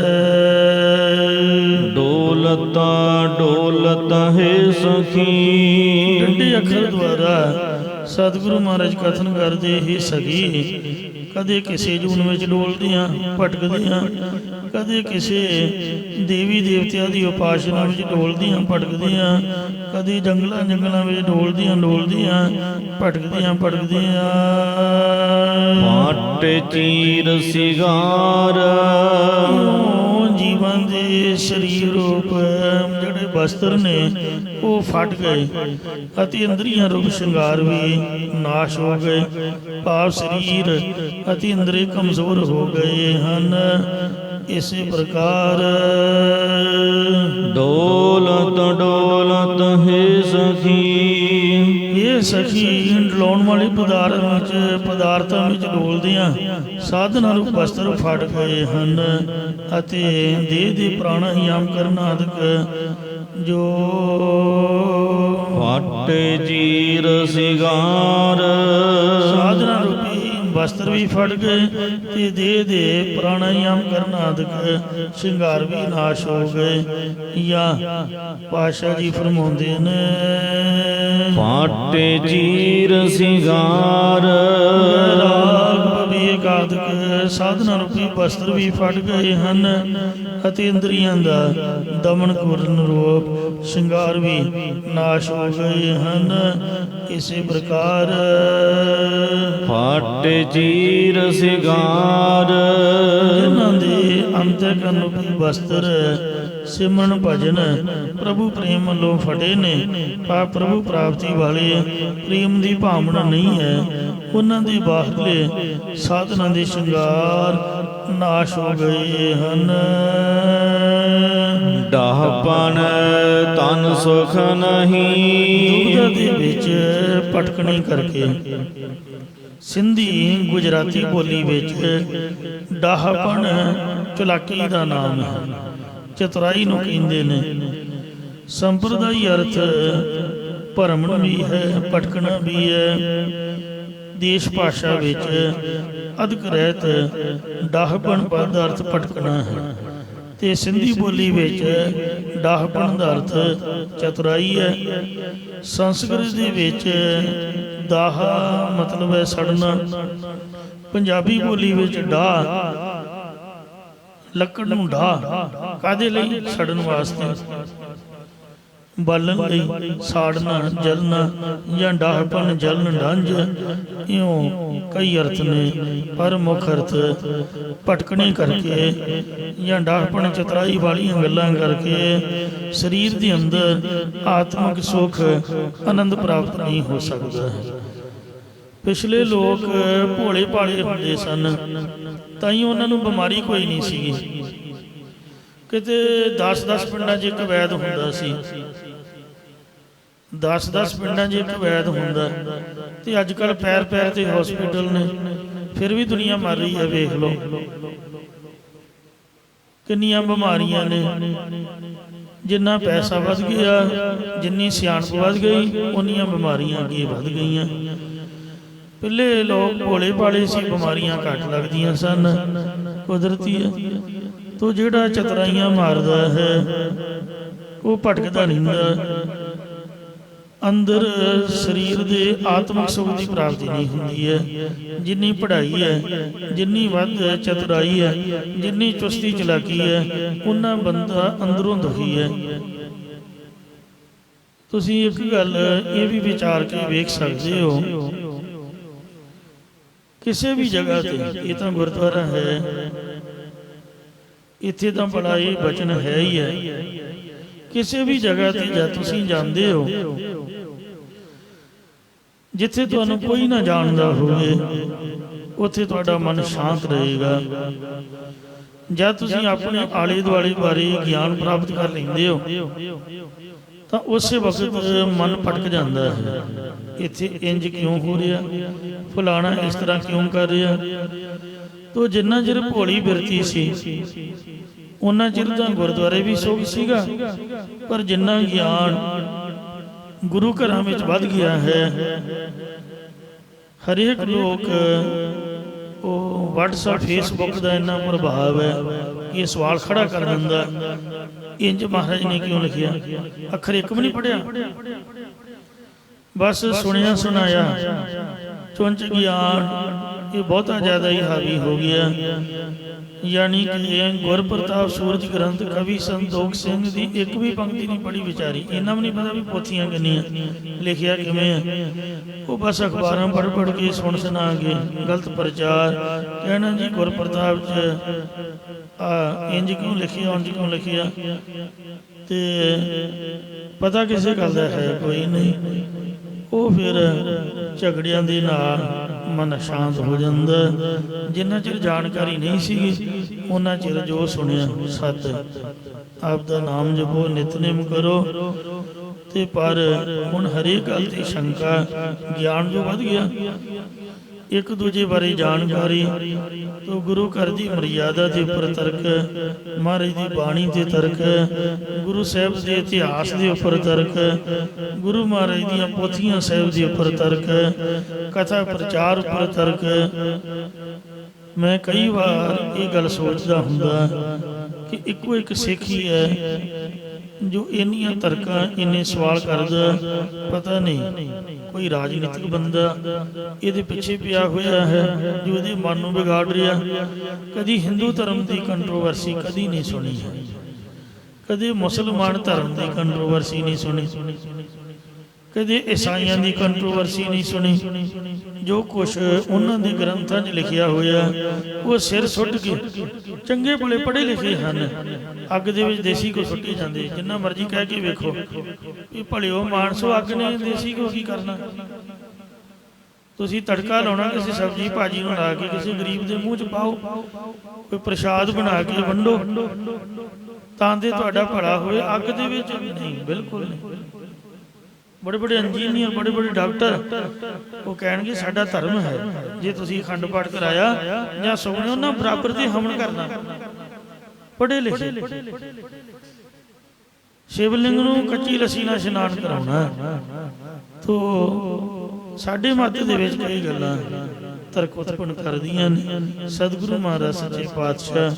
ਡੋਲਤਾ ਡੋਲਤ ਹੈ ਸਖੀ, ਡੰਡੇ ਅੱਖਰ ਦੁਆਰਾ ਸਤਿਗੁਰੂ ਮਹਾਰਾਜ ਕਥਨ ਕਰਦੇ ਹੀ ਸਖੀ, ਕਦੇ ਕਿਸੇ ਜੂਨ ਵਿੱਚ ਡੋਲਦੀਆਂ ਭਟਕਦੀਆਂ, ਕਦੇ ਕਿਸੇ ਦੇਵੀ ਦੇਵਤਿਆਂ ਦੀ ਉਪਾਸਨਾ ਵਿੱਚ ਡੋਲਦੀਆਂ ਭਟਕਦੀਆਂ, ਕਦੇ ਜੰਗਲਾਂ ਵਿੱਚ ਡੋਲਦੀਆਂ ਭਟਕਦੀਆਂ ਪਾਟੇ ਚੀਰ ਸਿਗਾਰ, ਜੀਵਨ ਦੇ ਸਰੀਰ ਰੂਪ ਜਿਹੜੇ ਬਸਤਰ ਨੇ ਉਹ ਫਟ ਗਏ ਅਤੇ ਇੰਦਰੀਆਂ ਰੂਪ ਸ਼ਿੰਗਾਰ ਵੀ ਨਾਸ਼ ਹੋ ਗਏ, ਭਾਵ ਸਰੀਰ ਅਤੇ ਇੰਦਰੀ ਕਮਜ਼ੋਰ ਹੋ ਗਏ ਹਨ। ਇਸੇ ਪ੍ਰਕਾਰ ਡੋਲਤ ਡੋਲਤ ਹੈ ਸਖੀ, ਇਹ ਸਖੀ ਡਲਾਉਣ ਵਾਲੇ ਪਦਾਰਥਾਂ ਵਿੱਚ ਡੋਲਦਿਆਂ ਸਾਧਨਾ ਰੂਪ ਬਸਤਰ ਫਟ ਗਏ ਹਨ ਅਤੇ ਦੇਹ ਦੇ ਪ੍ਰਾਣਾਯਾਮ ਕਰਨ ਆਦਿਕ ਜੋ ਪਾਟੇ ਚੀਰ ਸਿਗਾਰ, ਸਾਧਨਾ ਰੂਪੀ ਵਸਤਰ ਵੀ ਫਟ ਗਏ ਤੇ ਦੇਹ ਦੇ ਪ੍ਰਾਣਾਯਾਮ ਕਰਨ ਆਦਿਕ ਸ਼ਿੰਗਾਰ ਵੀ ਨਾਸ਼ ਹੋ ਗਏ। ਜਾਂ ਪਾਤਸ਼ਾਹ ਜੀ ਫਰਮਾਉਂਦੇ ਨੇ ਪਾਟੇ ਚੀਰ ਸਿਗਾਰ, ਰਾਗ ਵਿਵੇਕ ਆਦਿਕ ਸਾਧਨਾ ਰੂਪੀ ਵਸਤਰ ਵੀ ਫਟ ਗਏ ਹਨ ਅਤੇ ਇੰਦਰੀਆਂ ਦਾ ਦਮਨ ਕਰਨ ਰੂਪ ਸ਼ਿੰਗਾਰ ਵੀ ਨਾਸ਼ ਹੋ ਗਏ ਹਨ। ਇਸੇ ਪ੍ਰਕਾਰ ਪਾਟੇ ਚੀਰ ਸਿਗਾਰ, ਜਿਨ੍ਹਾਂ ਦੇ ਅੰਤਕਰਨ ਰੂਪੀ ਵਸਤਰ ਸਿਮਰਨ ਭਜਨ ਪ੍ਰਭੂ ਪ੍ਰੇਮ ਵੱਲੋਂ ਫਟੇ ਨੇ ਪਰ ਪ੍ਰਭੂ ਪ੍ਰਾਪਤੀ ਵਾਲੇ ਪ੍ਰੇਮ ਦੀ ਭਾਵਨਾ ਨਹੀਂ ਹੈ, ਉਹਨਾਂ ਦੇ ਬਾਹਰਲੇ ਸਾਧਨਾਂ ਦੇ ਸ਼ਿੰਗਾਰ ਨਾਸ਼ ਹੋ ਗਏ ਹਨ। ਡਾਹਪਨ ਤਨ ਸੁਖ ਨਹੀਂ, ਦੁਬਦਾ ਦੇ ਵਿੱਚ ਭਟਕਣੀ ਕਰਕੇ ਸਿੰਧੀ ਗੁਜਰਾਤੀ ਬੋਲੀ ਵਿੱਚ ਡਾਹਪਨ ਚਲਾਕੀ ਦਾ ਨਾਮ ਹੈ, ਚਤੁਰਾਈ ਨੂੰ ਕਹਿੰਦੇ ਨੇ। ਸੰਪਰਦਾਈ ਅਰਥ ਭਰਮਣ ਵੀ ਹੈ, ਭਟਕਣਾ ਵੀ ਹੈ। ਦੇਸ਼ ਭਾਸ਼ਾ ਵਿੱਚ ਅਧਿਕ ਰਹਿਤ ਡਾਹਪਨ ਪਦ ਅਰਥ ਭਟਕਣਾ ਹੈ ਤੇ ਸਿੰਧੀ ਬੋਲੀ ਵਿੱਚ ਡਾਹਪਨ ਦਾ ਅਰਥ ਚਤੁਰਾਈ ਹੈ। ਸੰਸਕ੍ਰਿਤ ਦੇ ਵਿੱਚ ਦਾਹ ਮਤਲਬ ਹੈ ਸੜਨਾ। ਪੰਜਾਬੀ ਬੋਲੀ ਵਿੱਚ ਡਾਹ ਲੱਕੜ ਨੂੰ ਢਾਹ ਕਾਹਦੇ ਲਈ? ਸੜਨ ਵਾਸਤੇ। ਬਾਲਣ ਲਈ ਸਾੜਨਾ ਜਲਣਾ ਜਾਂ ਡਾਹਪਣ ਜਲਣ ਡੰਝ, ਇਉਂ ਕਈ ਅਰਥ ਨੇ। ਪਰ ਮੁੱਖ ਅਰਥ ਭਟਕਣੇ ਕਰਕੇ ਜਾਂ ਡਾਹਪਣ ਚਤਰਾਈ ਵਾਲੀਆਂ ਗੱਲਾਂ ਕਰਕੇ ਸਰੀਰ ਦੇ ਅੰਦਰ ਆਤਮਿਕ ਸੁੱਖ ਆਨੰਦ ਪ੍ਰਾਪਤ ਨਹੀਂ ਹੋ ਸਕਦਾ। ਪਿਛਲੇ ਲੋਕ ਭੋਲੇ ਭਾਲੇ ਹੁੰਦੇ ਸਨ, ਤਾਂ ਹੀ ਉਹਨਾਂ ਨੂੰ ਬਿਮਾਰੀ ਕੋਈ ਨਹੀਂ ਸੀਗੀ। ਕਿਤੇ 10-10 ਪਿੰਡਾਂ 'ਚ ਇੱਕ ਵੈਦ ਹੁੰਦਾ ਸੀ, 10-10 ਪਿੰਡਾਂ 'ਚ ਇੱਕ ਵੈਦ ਹੁੰਦਾ। ਤੇ ਅੱਜ ਕੱਲ੍ਹ ਪੈਰ ਪੈਰ ਤੇ ਹੌਸਪੀਟਲ ਨੇ, ਫਿਰ ਵੀ ਦੁਨੀਆ ਮਰ ਰਹੀ ਹੈ। ਵੇਖ ਲਓ ਕਿੰਨੀਆਂ ਬਿਮਾਰੀਆਂ ਨੇ। ਜਿੰਨਾ ਪੈਸਾ ਵੱਧ ਗਿਆ, ਜਿੰਨੀ ਸਿਆਣਪ ਵੱਧ ਗਈ, ਉਨੀਆਂ ਬਿਮਾਰੀਆਂ ਅੱਗੇ ਵੱਧ ਗਈਆਂ। ਪਹਿਲੇ ਲੋਕ ਭੋਲੇ ਭਾਲੇ ਸੀ, ਬਿਮਾਰੀਆਂ ਘੱਟ ਲੱਗਦੀਆਂ ਸਨ। ਕੁਦਰਤੀ ਹੈ। ਤੋ ਜਿਹੜਾ ਚਤਰਾਈਆਂ ਮਾਰਦਾ ਹੈ ਉਹ ਭਟਕਦਾ ਰਹਿੰਦਾ। ਅੰਦਰ ਸਰੀਰ ਦੇ ਆਤਮਿਕ ਸੁੱਖ ਦੀ ਪ੍ਰਾਪਤੀ ਨਹੀਂ ਹੁੰਦੀ ਹੈ। ਜਿੰਨੀ ਪੜ੍ਹਾਈ ਹੈ, ਜਿੰਨੀ ਵੱਧ ਚਤੁਰਾਈ ਹੈ, ਜਿੰਨੀ ਚੁਸਤੀ ਚਲਾਕੀ ਹੈ, ਉਨਾ ਬੰਦਾ ਅੰਦਰੋਂ ਦੁਖੀ ਹੈ। ਤੁਸੀਂ ਇੱਕ ਗੱਲ ਇਹ ਵੀ ਵਿਚਾਰ ਕੇ ਵੇਖ ਸਕਦੇ ਹੋ, ਕਿਸੇ ਵੀ ਜਗ੍ਹਾ ਤੇ, ਇਹ ਤਾਂ ਗੁਰਦੁਆਰਾ ਹੈ, ਇੱਥੇ ਤਾਂ ਬੜਾ ਇਹ ਬਚਨ ਹੈ ਹੀ ਹੈ। ਕਿਸੇ ਵੀ ਜਗ੍ਹਾ ਤੇ ਜਦ ਤੁਸੀਂ ਜਾਂਦੇ ਹੋ ਜਿੱਥੇ ਤੁਹਾਨੂੰ ਕੋਈ ਨਾ ਜਾਣਦਾ ਹੋਵੇ, ਉੱਥੇ ਤੁਹਾਡਾ ਮਨ ਸ਼ਾਂਤ ਰਹੇਗਾ। ਜਦ ਤੁਸੀਂ ਆਪਣੇ ਆਲੇ ਦੁਆਲੇ ਬਾਰੇ ਗਿਆਨ ਪ੍ਰਾਪਤ ਕਰ ਲੈਂਦੇ ਹੋ ਤਾਂ ਉਸੇ ਵਕਤ ਮਨ ਭਟਕ ਜਾਂਦਾ ਹੈ। ਇੱਥੇ ਇੰਜ ਕਿਉਂ ਹੋ ਰਿਹਾ, ਫਲਾਣਾ ਇਸ ਤਰ੍ਹਾਂ ਕਿਉਂ ਕਰ ਰਿਹਾ। ਤੋ ਜਿੰਨਾ ਚਿਰ ਭੋਲੀ ਬਿਰਤੀ ਸੀ ਉਹਨਾਂ ਚਿਰ ਤਾਂ ਗੁਰਦੁਆਰੇ ਵੀ ਸੁੱਖ ਸੀਗਾ, ਪਰ ਜਿੰਨਾ ਗਿਆਨ ਗੁਰੂ ਘਰਾਂ ਵਿੱਚ ਵੱਧ ਗਿਆ ਹੈ, ਹਰੇਕ ਲੋਕ ਉਹ ਵਟਸਐਪ ਫੇਸਬੁੱਕ ਦਾ ਇੰਨਾ ਪ੍ਰਭਾਵ ਹੈ ਕਿ ਇਹ ਸਵਾਲ ਖੜਾ ਕਰ ਦਿੰਦਾ, ਇੰਜ ਮਹਾਰਾਜ ਨੇ ਕਿਉਂ ਲਿਖਿਆ, ਅੱਖਰ ਇੱਕ ਵੀ ਨਹੀਂ ਪੜ੍ਹਿਆ, ਬਸ ਸੁਣਿਆ ਸੁਣਾਇਆ। ਚੁੰਚ ਗਿਆਨ ਇਹ ਬਹੁਤਾ ਜ਼ਿਆਦਾ ਹੀ ਹਾਵੀ ਹੋ ਗਿਆ। ਯਾਨੀ ਕਿ ਗੁਰਪ੍ਰਤਾਪ ਸੂਰਜ ਗ੍ਰੰਥ ਕਵੀ ਸੰਤੋਖ ਸਿੰਘ ਦੀ ਇੱਕ ਵੀ ਪੰਕਤੀ ਨਹੀਂ ਪੜ੍ਹੀ ਵਿਚਾਰੀ। ਇਹਨਾਂ ਵੀ ਨਹੀਂ ਪਤਾ ਵੀ ਪੋਥੀਆਂ ਕਿੰਨੀਆਂ, ਲਿਖਿਆ ਕਿਵੇਂ ਹੈ। ਉਹ ਬਸ ਅਖਬਾਰਾਂ ਪੜ੍ਹ ਪੜ੍ਹ ਕੇ ਸੁਣ ਸੁਣਾ ਕੇ ਗਲਤ ਪ੍ਰਚਾਰ ਕਹਿਣਾ ਜੀ ਗੁਰਪ੍ਰਤਾਪ 'ਚ ਇੰਜ ਕਿਉਂ ਲਿਖਿਆ, ਉਂਝ ਕਿਉਂ ਲਿਖਿਆ, ਤੇ ਪਤਾ ਕਿਸੇ ਗੱਲ ਦਾ ਹੈ ਕੋਈ ਨਹੀਂ। ਉਹ ਫਿਰ ਝਗੜਿਆਂ ਦੇ ਨਾਲ ਮਨ ਸ਼ਾਂਤ ਹੋ ਜਾਂਦਾ। ਜਿੰਨਾ ਚਿਰ ਜਾਣਕਾਰੀ ਨਹੀਂ ਸੀਗੀ ਉਹਨਾਂ ਚਿਰ ਜੋ ਸੁਣਿਆ ਸੱਤ, ਆਪ ਦਾ ਨਾਮ ਜਪੋ, ਨਿਤਨੇਮ ਕਰੋ। ਤੇ ਪਰ ਹੁਣ ਹਰੇਕ ਗੱਲ ਦੀ ਸ਼ੰਕਾ, ਗਿਆਨ ਜੋ ਵੱਧ ਗਿਆ, ਇੱਕ ਦੂਜੇ ਬਾਰੇ ਜਾਣਕਾਰੀ, ਤੋ ਗੁਰੂ ਘਰ ਦੀ ਮਰਿਆਦਾ ਦੇ ਉੱਪਰ ਤਰਕ, ਮਹਾਰਾਜ ਦੀ ਬਾਣੀ ਤੇ ਤਰਕ, ਗੁਰੂ ਸਾਹਿਬ ਦੇ ਇਤਿਹਾਸ ਦੇ ਉੱਪਰ ਤਰਕ, ਗੁਰੂ ਮਹਾਰਾਜ ਦੀਆਂ ਪੋਥੀਆਂ ਸਾਹਿਬ ਦੇ ਉੱਪਰ ਤਰਕ, ਕਥਾ ਪ੍ਰਚਾਰ ਉੱਪਰ ਤਰਕ। ਮੈਂ ਕਈ ਵਾਰ ਇਹ ਗੱਲ ਸੋਚਦਾ ਹੁੰਦਾ ਕਿ ਇੱਕੋ ਇੱਕ ਸਿੱਖ ਹੀ ਹੈ ਜੋ ਇੰਨੀਆਂ ਤਰਕਾਂ, ਇੰਨੇ ਸਵਾਲ ਕਰਦਾ। ਪਤਾ ਨਹੀਂ ਕੋਈ ਰਾਜਨੀਤਿਕ ਬੰਦਾ ਇਹਦੇ ਪਿੱਛੇ ਪਿਆ ਹੋਇਆ ਹੈ ਜੋ ਇਹਦੇ ਮਨ ਨੂੰ ਵਿਗਾੜ ਰਿਹਾ। ਕਦੀ ਹਿੰਦੂ ਧਰਮ ਦੀ ਕੰਟਰੋਵਰਸੀ ਕਦੀ ਨਹੀਂ ਸੁਣੀ ਹੈ, ਕਦੇ ਮੁਸਲਮਾਨ ਧਰਮ ਦੀ ਕੰਟਰੋਵਰਸੀ ਨਹੀਂ ਸੁਣੀ, ਕਦੇ ਈਸਾਈਆਂ ਦੀ ਕੰਟਰੋਵਰਸੀ ਨਹੀਂ ਸੁਣੀ। ਜੋ ਕੁਛ ਉਹਨਾਂ ਦੇ ਗ੍ਰੰਥਾਂ 'ਚ ਲਿਖਿਆ ਹੋਇਆ ਉਹ ਸਿਰ ਸੁੱਟ ਕੇ, ਚੰਗੇ ਭਲੇ ਪੜ੍ਹੇ ਲਿਖੇ ਹਨ, ਅੱਗ ਦੇ ਵਿੱਚ ਦੇਸੀ ਘਿਓ ਸੁੱਟੀ ਜਾਂਦੇ। ਜਿੰਨਾ ਮਰਜ਼ੀ ਕਹਿ ਕੇ ਵੇਖੋ ਵੀ ਭਲਿਓ ਮਾਨਸੋ, ਅੱਗ ਨੇ ਦੇਸੀ ਘਿਓ ਕੀ ਕਰਨਾ। ਤੁਸੀਂ ਤੜਕਾ ਲਾਉਣਾ ਕਿਸੇ ਸਬਜ਼ੀ ਭਾਜੀ ਨੂੰ ਲਾ ਕੇ ਕਿਸੇ ਗਰੀਬ ਦੇ ਮੂੰਹ 'ਚ ਪਾਓ, ਕੋਈ ਪ੍ਰਸ਼ਾਦ ਬਣਾ ਕੇ ਵੰਡੋ ਤਾਂ ਦੇ ਤੁਹਾਡਾ ਭਲਾ ਹੋਵੇ। ਅੱਗ ਦੇ ਵਿੱਚ ਨਹੀਂ, ਬਿਲਕੁਲ ਨਹੀਂ। ਬੜੇ ਬੜੇ ਇੰਜੀਨੀਅਰ, ਬੜੇ ਬੜੇ ਡਾਕਟਰ ਉਹ ਕਹਿਣਗੇ ਸਾਡਾ ਧਰਮ ਹੈ, ਜੇ ਤੁਸੀਂ ਅਖੰਡ ਪਾਠ ਕਰਾਇਆ ਜਾਂ ਸੁਣਿਆ ਉਹਨਾਂ ਬਰਾਬਰ ਤੇ ਹਵਨ ਕਰਨਾ। ਪੜ੍ਹੇ ਲਿਖੇ ਸ਼ਿਵਲਿੰਗ ਨੂੰ ਕੱਚੀ ਲੱਸੀ ਨਾਲ ਇਸ਼ਨਾਨ ਕਰਾਉਣਾ। ਤੋ ਸਾਡੇ ਮੱਤ ਦੇ ਵਿੱਚ ਕਈ ਗੱਲਾਂ ਤਰਕ ਉਤਪਨ ਕਰਦੀਆਂ ਨੇ। ਸਤਿਗੁਰੂ ਮਹਾਰਾਜ ਸੱਚੇ ਪਾਤਸ਼ਾਹ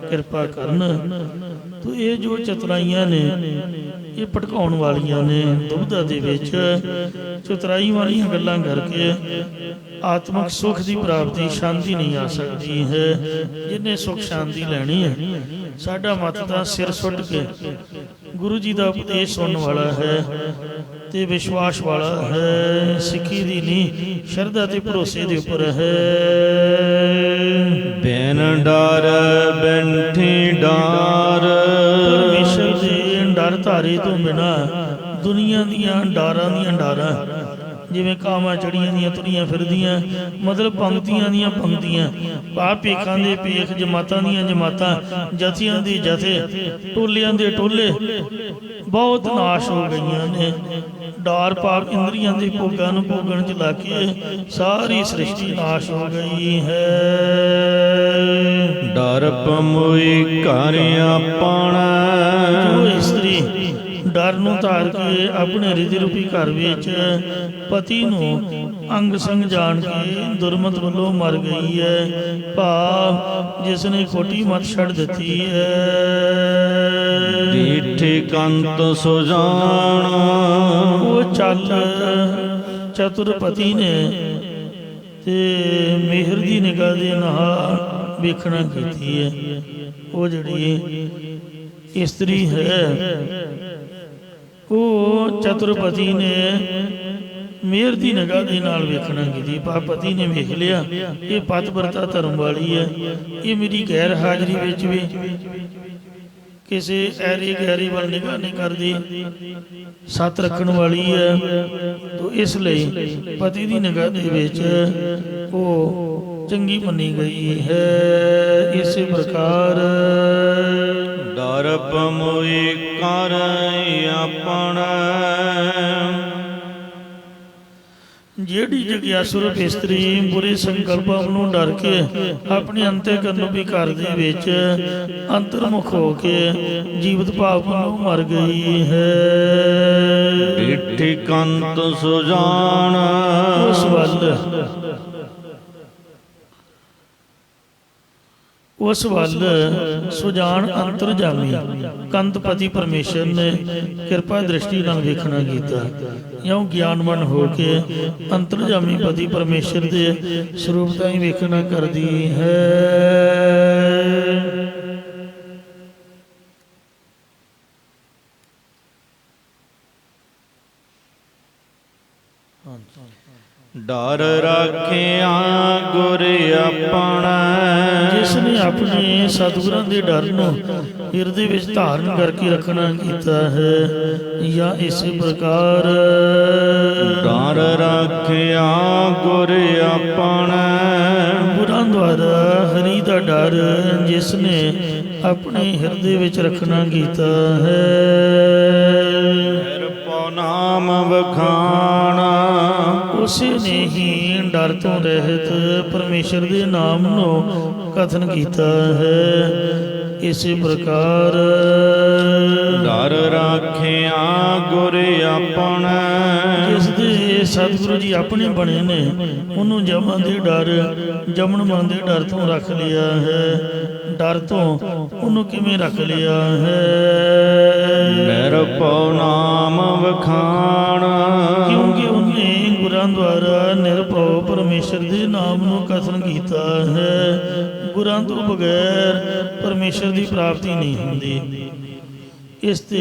ਕਿਰਪਾ ਕਰਨ। ਤੋ ਇਹ ਜੋ ਚਤੁਰਾਈਆਂ ਨੇ ਇਹ ਭਟਕਾਉਣ ਵਾਲੀਆਂ ਨੇ। ਦੁਬਿਧਾ ਦੇ ਵਿੱਚ ਚਤੁਰਾਈ ਵਾਲੀਆਂ ਗੱਲਾਂ ਕਰਕੇ ਆਤਮਿਕ ਸੁੱਖ ਦੀ ਪ੍ਰਾਪਤੀ, ਸ਼ਾਂਤੀ ਨਹੀਂ ਆ ਸਕਦੀ ਹੈ। ਜਿਹਨੇ ਸੁੱਖ ਸ਼ਾਂਤੀ ਲੈਣੀ ਹੈ, ਸਾਡਾ ਮਤ ਤਾਂ ਸਿਰ ਸੁੱਟ ਕੇ ਗੁਰੂ ਜੀ ਦਾ ਉਪਦੇਸ਼ ਸੁਣਨ ਵਾਲਾ ਹੈ ਤੇ ਵਿਸ਼ਵਾਸ ਵਾਲਾ ਹੈ। ਸਿੱਖੀ ਦੀ ਨੀਂਹ ਸ਼ਰਧਾ ਤੇ ਭਰੋਸੇ ਦੇ ਉੱਪਰ ਹੈ। ਬਿਨ ਡਰ ਬੈਠੀ ਡਾਰ, ਪਰਮੇਸ਼ਰ ਦੇ ਡਰ ਧਾਰੇ ਤੋਂ ਬਿਨਾਂ ਦੁਨੀਆ ਦੀਆਂ ਡਾਰਾਂ ਦੀਆਂ ਡਾਰਾਂ, ਜਿਵੇਂ ਕਾਵਾਂ ਚੜੀਆਂ ਦੀਆਂ ਤੁਰੀਆਂ ਫਿਰਦੀਆਂ, ਮਤਲਬ ਪੰਕਤੀਆਂ ਦੀਆਂ ਪੰਕਤੀਆਂ, ਪਾਪ ਪੇਖਾਂ ਦੇ ਪੇਖ, ਜਮਾਤਾਂ ਦੀਆਂ ਜਮਾਤਾਂ, ਜਥਿਆਂ ਦੇ ਜਥੇ, ਟੋਲਿਆਂ ਦੇ ਟੋਲੇ ਬਹੁਤ ਨਾਸ਼ ਹੋ ਗਈਆਂ ਨੇ। ਡਾਰ ਪਾਪ ਇੰਦਰੀਆਂ ਦੇ ਭੋਗਾਂ ਨੂੰ ਭੋਗਣ ਚ ਲਾ ਕੇ ਸਾਰੀ ਸ੍ਰਿਸ਼ਟੀ ਨਾਸ਼ ਹੋ ਗਈ ਹੈ। ਡਰ ਪਮੋਈ ਘਰ ਆਪਣਾ, ਜੋ ਇਸਤਰੀ ਡਰ ਨੂੰ ਧਾਰ ਕੇ ਆਪਣੇ ਹਿਰਦੇ ਰੂਪੀ ਘਰ ਵਿੱਚ ਪਤੀ ਨੂੰ ਅੰਗ ਸੰਗ ਜਾਣ ਕੇ ਦੁਰਮਤ ਵੱਲੋਂ ਮਰ ਗਈ ਹੈ। ਭਾਵ ਜਿਸ ਨੇ ਖੋਟੀ ਮਤ ਛੱਡ ਦਿੱਤੀ ਹੈ। ਡੀਠੇ ਕੰਤ ਸੁਜਾਨ, ਉਹ ਚੱਲ ਚਤੁਰ ਪਤੀ ਨੇ ਤੇ ਮਿਹਰ ਦੀ ਨਿਗਾਹ ਦੇ ਨਾਲ ਵੇਖਣਾ ਕੀਤੀ ਹੈ। ਉਹ ਜਿਹੜੀ ਇਸਤਰੀ ਹੈ, ਉਹ ਚਤੁਰਪਤੀ ਨੇ ਮਿਹਰ ਦੀ ਨਿਗਾਹ ਦੇ ਨਾਲ ਵੇਖਣਾ ਕੀਤੀ। ਪਤੀ ਨੇ ਵੇਖ ਲਿਆ ਇਹ ਪਤਿਵਰਤਾ ਧਰਮ ਵਾਲੀ ਹੈ, ਇਹ ਮੇਰੀ ਗੈਰ ਹਾਜ਼ਰੀ ਵਿੱਚ ਵੀ ਕਿਸੇ ਐਰੀ ਗੈਰੀ ਵੱਲ ਨਿਗਾਹ ਨਹੀਂ ਕਰਦੀ, ਸੱਤ ਰੱਖਣ ਵਾਲੀ ਹੈ। ਤੋ ਇਸ ਲਈ ਪਤੀ ਦੀ ਨਿਗਾਹ ਦੇ ਵਿੱਚ ਉਹ ਚੰਗੀ ਮੰਨੀ ਗਈ ਹੈ। ਇਸੇ ਪ੍ਰਕਾਰ ਡਰ ਪਮੋਈ ਘਰ ਆਪਣਾ, ਜਿਹੜੀ ਜਗਿਆਸੁਰ ਇਸਤਰੀ ਬੁਰੇ ਸੰਕਲਪਾਂ ਨੂੰ ਡਰ ਕੇ ਆਪਣੇ ਅੰਤःਕਰਨ ਵੀ ਘਰ ਦੇ ਵਿੱਚ ਅੰਤਰਮੁਖ ਹੋ ਕੇ ਜੀਵਤ ਭਾਵ ਨੂੰ ਮਰ ਗਈ ਹੈ। ਡੀਠੇ ਕੰਤ ਸੁਜਾਨ, ਉਸ ਵੱਲ ਸੁਜਾਨ ਅੰਤਰਜਾਮੀ ਕੰਤਪਤੀ ਪਰਮੇਸ਼ਰ ਨੇ ਕਿਰਪਾ ਦ੍ਰਿਸ਼ਟੀ ਨਾਲ ਵੇਖਣਾ ਕੀਤਾ। ਇਉਂ ਗਿਆਨਵਾਨ ਹੋ ਕੇ ਅੰਤਰਜਾਮੀ ਪਤੀ ਪਰਮੇਸ਼ਰ ਦੇ ਸਰੂਪ ਤਾਂ ਹੀ ਵੇਖਣਾ ਕਰਦੀ ਹੈ। ਡਰ ਰਾਖਿਆ ਗੁਰ ਆਪਣਾ, ਜਿਸ ਨੇ ਆਪਣੇ ਸਤਿਗੁਰਾਂ ਦੇ ਡਰ ਨੂੰ ਹਿਰਦੇ ਵਿੱਚ ਧਾਰਨ ਕਰਕੇ ਰੱਖਣਾ ਕੀਤਾ ਹੈ। ਜਾਂ ਇਸੇ ਪ੍ਰਕਾਰ ਡਰ ਰਾਖਿਆ ਗੁਰ ਆਪਣਾ, ਗੁਰਾਂ ਦੁਆਰਾ ਹਰੀ ਦਾ ਡਰ ਜਿਸ ਨੇ ਆਪਣੇ ਹਿਰਦੇ ਵਿੱਚ ਰੱਖਣਾ ਕੀਤਾ ਹੈ। ਨਿਰਭਉ ਨਾਮ ਵਖਾਣਾ, ਉਸੇ ਨੇ ਹੀ ਡਰ ਤੋਂ ਰਹਿਤ ਪਰਮੇਸ਼ਰ ਦੇ ਨਾਮ ਨੂੰ ਕਥਨ ਕੀਤਾ ਹੈ। ਇਸੇ ਪ੍ਰਕਾਰ ਡਰ ਰਾਖਿਆ ਗੁਰ ਆਪਣਾ, ਜਿਸ ਦੇ ਸਤਿਗੁਰੂ ਜੀ ਆਪਣੇ ਬਣੇ ਨੇ ਉਹਨੂੰ ਜਮਾਂ ਦੇ ਡਰ, ਜਮਨ ਮਨ ਦੇ ਡਰ ਤੋਂ ਰੱਖ ਲਿਆ ਹੈ। ਡਰ ਤੋਂ ਉਹਨੂੰ ਕਿਵੇਂ ਰੱਖ ਲਿਆ ਹੈ? ਨਿਰਭਉ ਨਾਮ ਵਖਾਣਾ, ਕਿਉਂਕਿ ਉਹਨੇ ਗੁਰਾਂ ਦੁਆਰਾ ਨਿਰਭਉ ਪਰਮੇਸ਼ਰ ਦੇ ਨਾਮ ਨੂੰ ਕਥਨ ਕੀਤਾ ਹੈ। ਗੁਰਾਂ ਤੋਂ ਬਗੈਰ ਪਰਮੇਸ਼ਰ ਦੀ ਪ੍ਰਾਪਤੀ ਨਹੀਂ ਹੁੰਦੀ। ਇਸ ਤੇ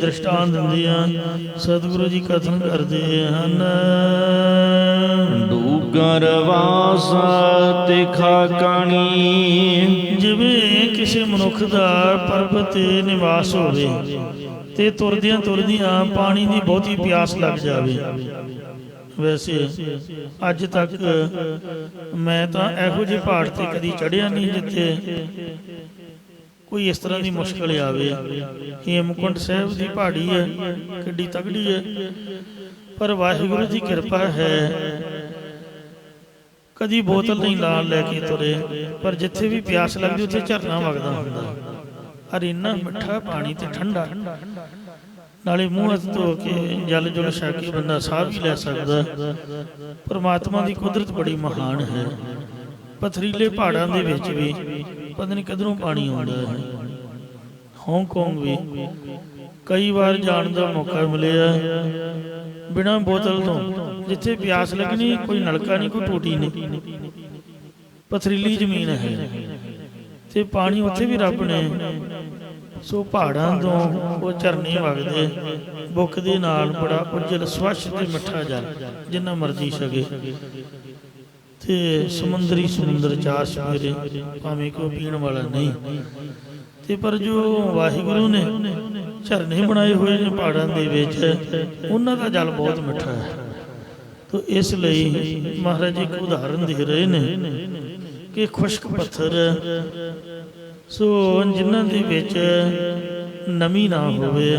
ਦ੍ਰਿਸ਼ਟਾਂਤ ਦਿੰਦੇ ਆ ਸਤਿਗੁਰੂ ਜੀ ਕਥਨ ਕਰਦੇ ਹਨ। ਡੂਗਰ ਵਾਸ ਤਿਖਾ ਕਣੀ, ਜਿਵੇਂ ਕਿਸੇ ਮਨੁੱਖ ਦਾ ਪਰਬਤ ਤੇ ਨਿਵਾਸ ਹੋਵੇ ਤੇ ਤੁਰਦਿਆਂ ਤੁਰਦਿਆਂ ਪਾਣੀ ਦੀ ਬਹੁਤੀ ਪਿਆਸ ਲੱਗ ਜਾਵੇ। ਵੈਸੇ ਅੱਜ ਤੱਕ ਮੈਂ ਤਾਂ ਇਹੋ ਜਿਹੇ ਪਹਾੜ ਤੇ ਕਦੀ ਚੜ੍ਹਿਆ ਨਹੀਂ ਜਿੱਥੇ ਕੋਈ ਇਸ ਤਰ੍ਹਾਂ ਦੀ ਮੁਸ਼ਕਲ ਆਵੇ। ਹੇਮਕੁੰਟ ਸਾਹਿਬ ਦੀ ਪਹਾੜੀ ਹੈ, ਕਿੱਡੀ ਤਗੜੀ ਹੈ, ਪਰ ਵਾਹਿਗੁਰੂ ਦੀ ਕਿਰਪਾ ਹੈ ਕਦੀ ਬੋਤਲ ਨਹੀਂ ਨਾਲ ਲੈ ਕੇ ਤੁਰੇ, ਪਰ ਜਿੱਥੇ ਵੀ ਪਿਆਸ ਲੱਗਦੀ ਉੱਥੇ ਝਰਨਾ ਵਗਦਾ ਹੁੰਦਾ। ਅਰ ਇੰਨਾ ਮਿੱਠਾ ਪਾਣੀ ਤੇ ਠੰਡਾ, ਨਾਲੇ ਮੂੰਹ ਹੱਥ ਧੋ ਕੇ ਜਲ ਜੁਲ ਛਕ ਕੇ ਬੰਦਾ ਸਾਹ ਵੀ ਲੈ ਸਕਦਾ। ਪਰਮਾਤਮਾ ਦੀ ਕੁਦਰਤ ਬੜੀ ਮਹਾਨ ਹੈ। ਪਥਰੀਲੇ ਪਹਾੜਾਂ ਦੇ ਵਿੱਚ ਵੀ ਪਤਾ ਨਹੀਂ ਕਦੋਂ ਪਾਣੀ ਆਉਂਦਾ ਹੈ। ਹਾਂਗਕਾਂਗ ਵੀ ਕਈ ਵਾਰ ਜਾਣ ਦਾ ਮੌਕਾ ਮਿਲਿਆ ਬਿਨਾਂ ਬੋਤਲ ਤੋਂ, ਜਿੱਥੇ ਪਿਆਸ ਲੱਗਣੀ ਕੋਈ ਨਲਕਾ ਨਹੀਂ, ਕੋਈ ਟੂਟੀ ਨਹੀਂ, ਪਥਰੀਲੀ ਜ਼ਮੀਨ ਹੈ ਤੇ ਪਾਣੀ ਉੱਥੇ ਵੀ ਰੱਬ ਨੇ ਸੋ ਪਹਾੜਾਂ ਤੋਂ ਉਹ ਝਰਨੇ ਵਗਦੇ, ਬੁੱਕ ਦੇ ਨਾਲ ਬੜਾ ਉਜਲ ਸਵੱਛ ਤੇ ਮਿੱਠਾ ਜਲ, ਜਿੰਨਾ ਮਰਜ਼ੀ ਛਕੇ। ਤੇ ਸਮੁੰਦਰ ਚਾਰ ਸਵੇਰੇ, ਭਾਵੇਂ ਕੋਈ ਪੀਣ ਵਾਲਾ ਨਹੀਂ। ਤੇ ਪਰ ਜੋ ਵਾਹਿਗੁਰੂ ਨੇ ਝਰਨੇ ਬਣਾਏ ਹੋਏ ਨੇ ਪਹਾੜਾਂ ਦੇ ਵਿੱਚ, ਉਹਨਾਂ ਦਾ ਜਲ ਬਹੁਤ ਮਿੱਠਾ ਹੈ। ਤੋ ਇਸ ਲਈ ਮਹਾਰਾਜ ਇੱਕ ਉਦਾਹਰਨ ਦੇ ਰਹੇ ਨੇ ਕਿ ਖੁਸ਼ਕ ਪੱਥਰ, ਸੋ ਜਿਨ੍ਹਾਂ ਦੇ ਵਿੱਚ ਨਮੀ ਨਾ ਹੋਵੇ,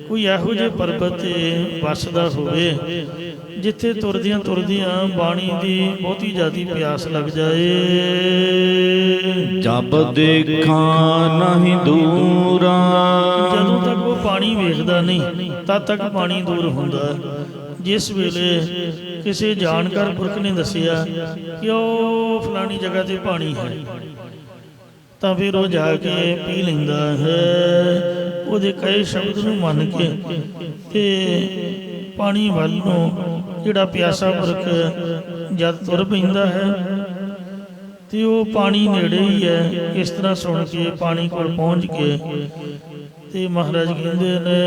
ਕੋਈ ਇਹੋ ਜਿਹੇ ਪਰਬਤ ਤੇ ਵੱਸਦਾ ਹੋਵੇ ਜਿੱਥੇ ਤੁਰਦਿਆਂ ਤੁਰਦਿਆਂ ਬਾਣੀ ਦੀ ਬਹੁਤੀ ਜ਼ਿਆਦੀ ਪਿਆਸ ਲੱਗ ਜਾਏ। ਜਬ ਦੇਖਾਂ ਨਹੀਂ ਦੂਰਾ, ਜਦੋਂ ਤੱਕ ਉਹ ਪਾਣੀ ਵੇਖਦਾ ਨਹੀਂ ਤਦ ਤੱਕ ਪਾਣੀ ਦੂਰ ਹੁੰਦਾ। ਜਿਸ ਵੇਲੇ ਕਿਸੇ ਜਾਣਕਾਰ ਪੁਰਖ ਨੇ ਦੱਸਿਆ ਕਿ ਉਹ ਫਲਾਣੀ ਜਗ੍ਹਾ ਤੇ ਪਾਣੀ ਹੈ, ਤਾਂ ਫਿਰ ਉਹ ਜਾ ਕੇ ਪੀ ਲੈਂਦਾ ਹੈ। ਉਹਦੇ ਕਈ ਸ਼ਬਦ ਨੂੰ ਮੰਨ ਕੇ ਤੇ ਪਾਣੀ ਵੱਲ ਨੂੰ ਜਿਹੜਾ ਪਿਆਸਾ ਪੁਰਖ ਜਦ ਤੁਰ ਪੈਂਦਾ ਹੈ ਤੇ ਉਹ ਪਾਣੀ ਨੇੜੇ ਹੀ ਹੈ। ਇਸ ਤਰ੍ਹਾਂ ਸੁਣ ਕੇ ਪਾਣੀ ਕੋਲ ਪਹੁੰਚ ਕੇ ਤੇ ਮਹਾਰਾਜ ਕਹਿੰਦੇ ਨੇ,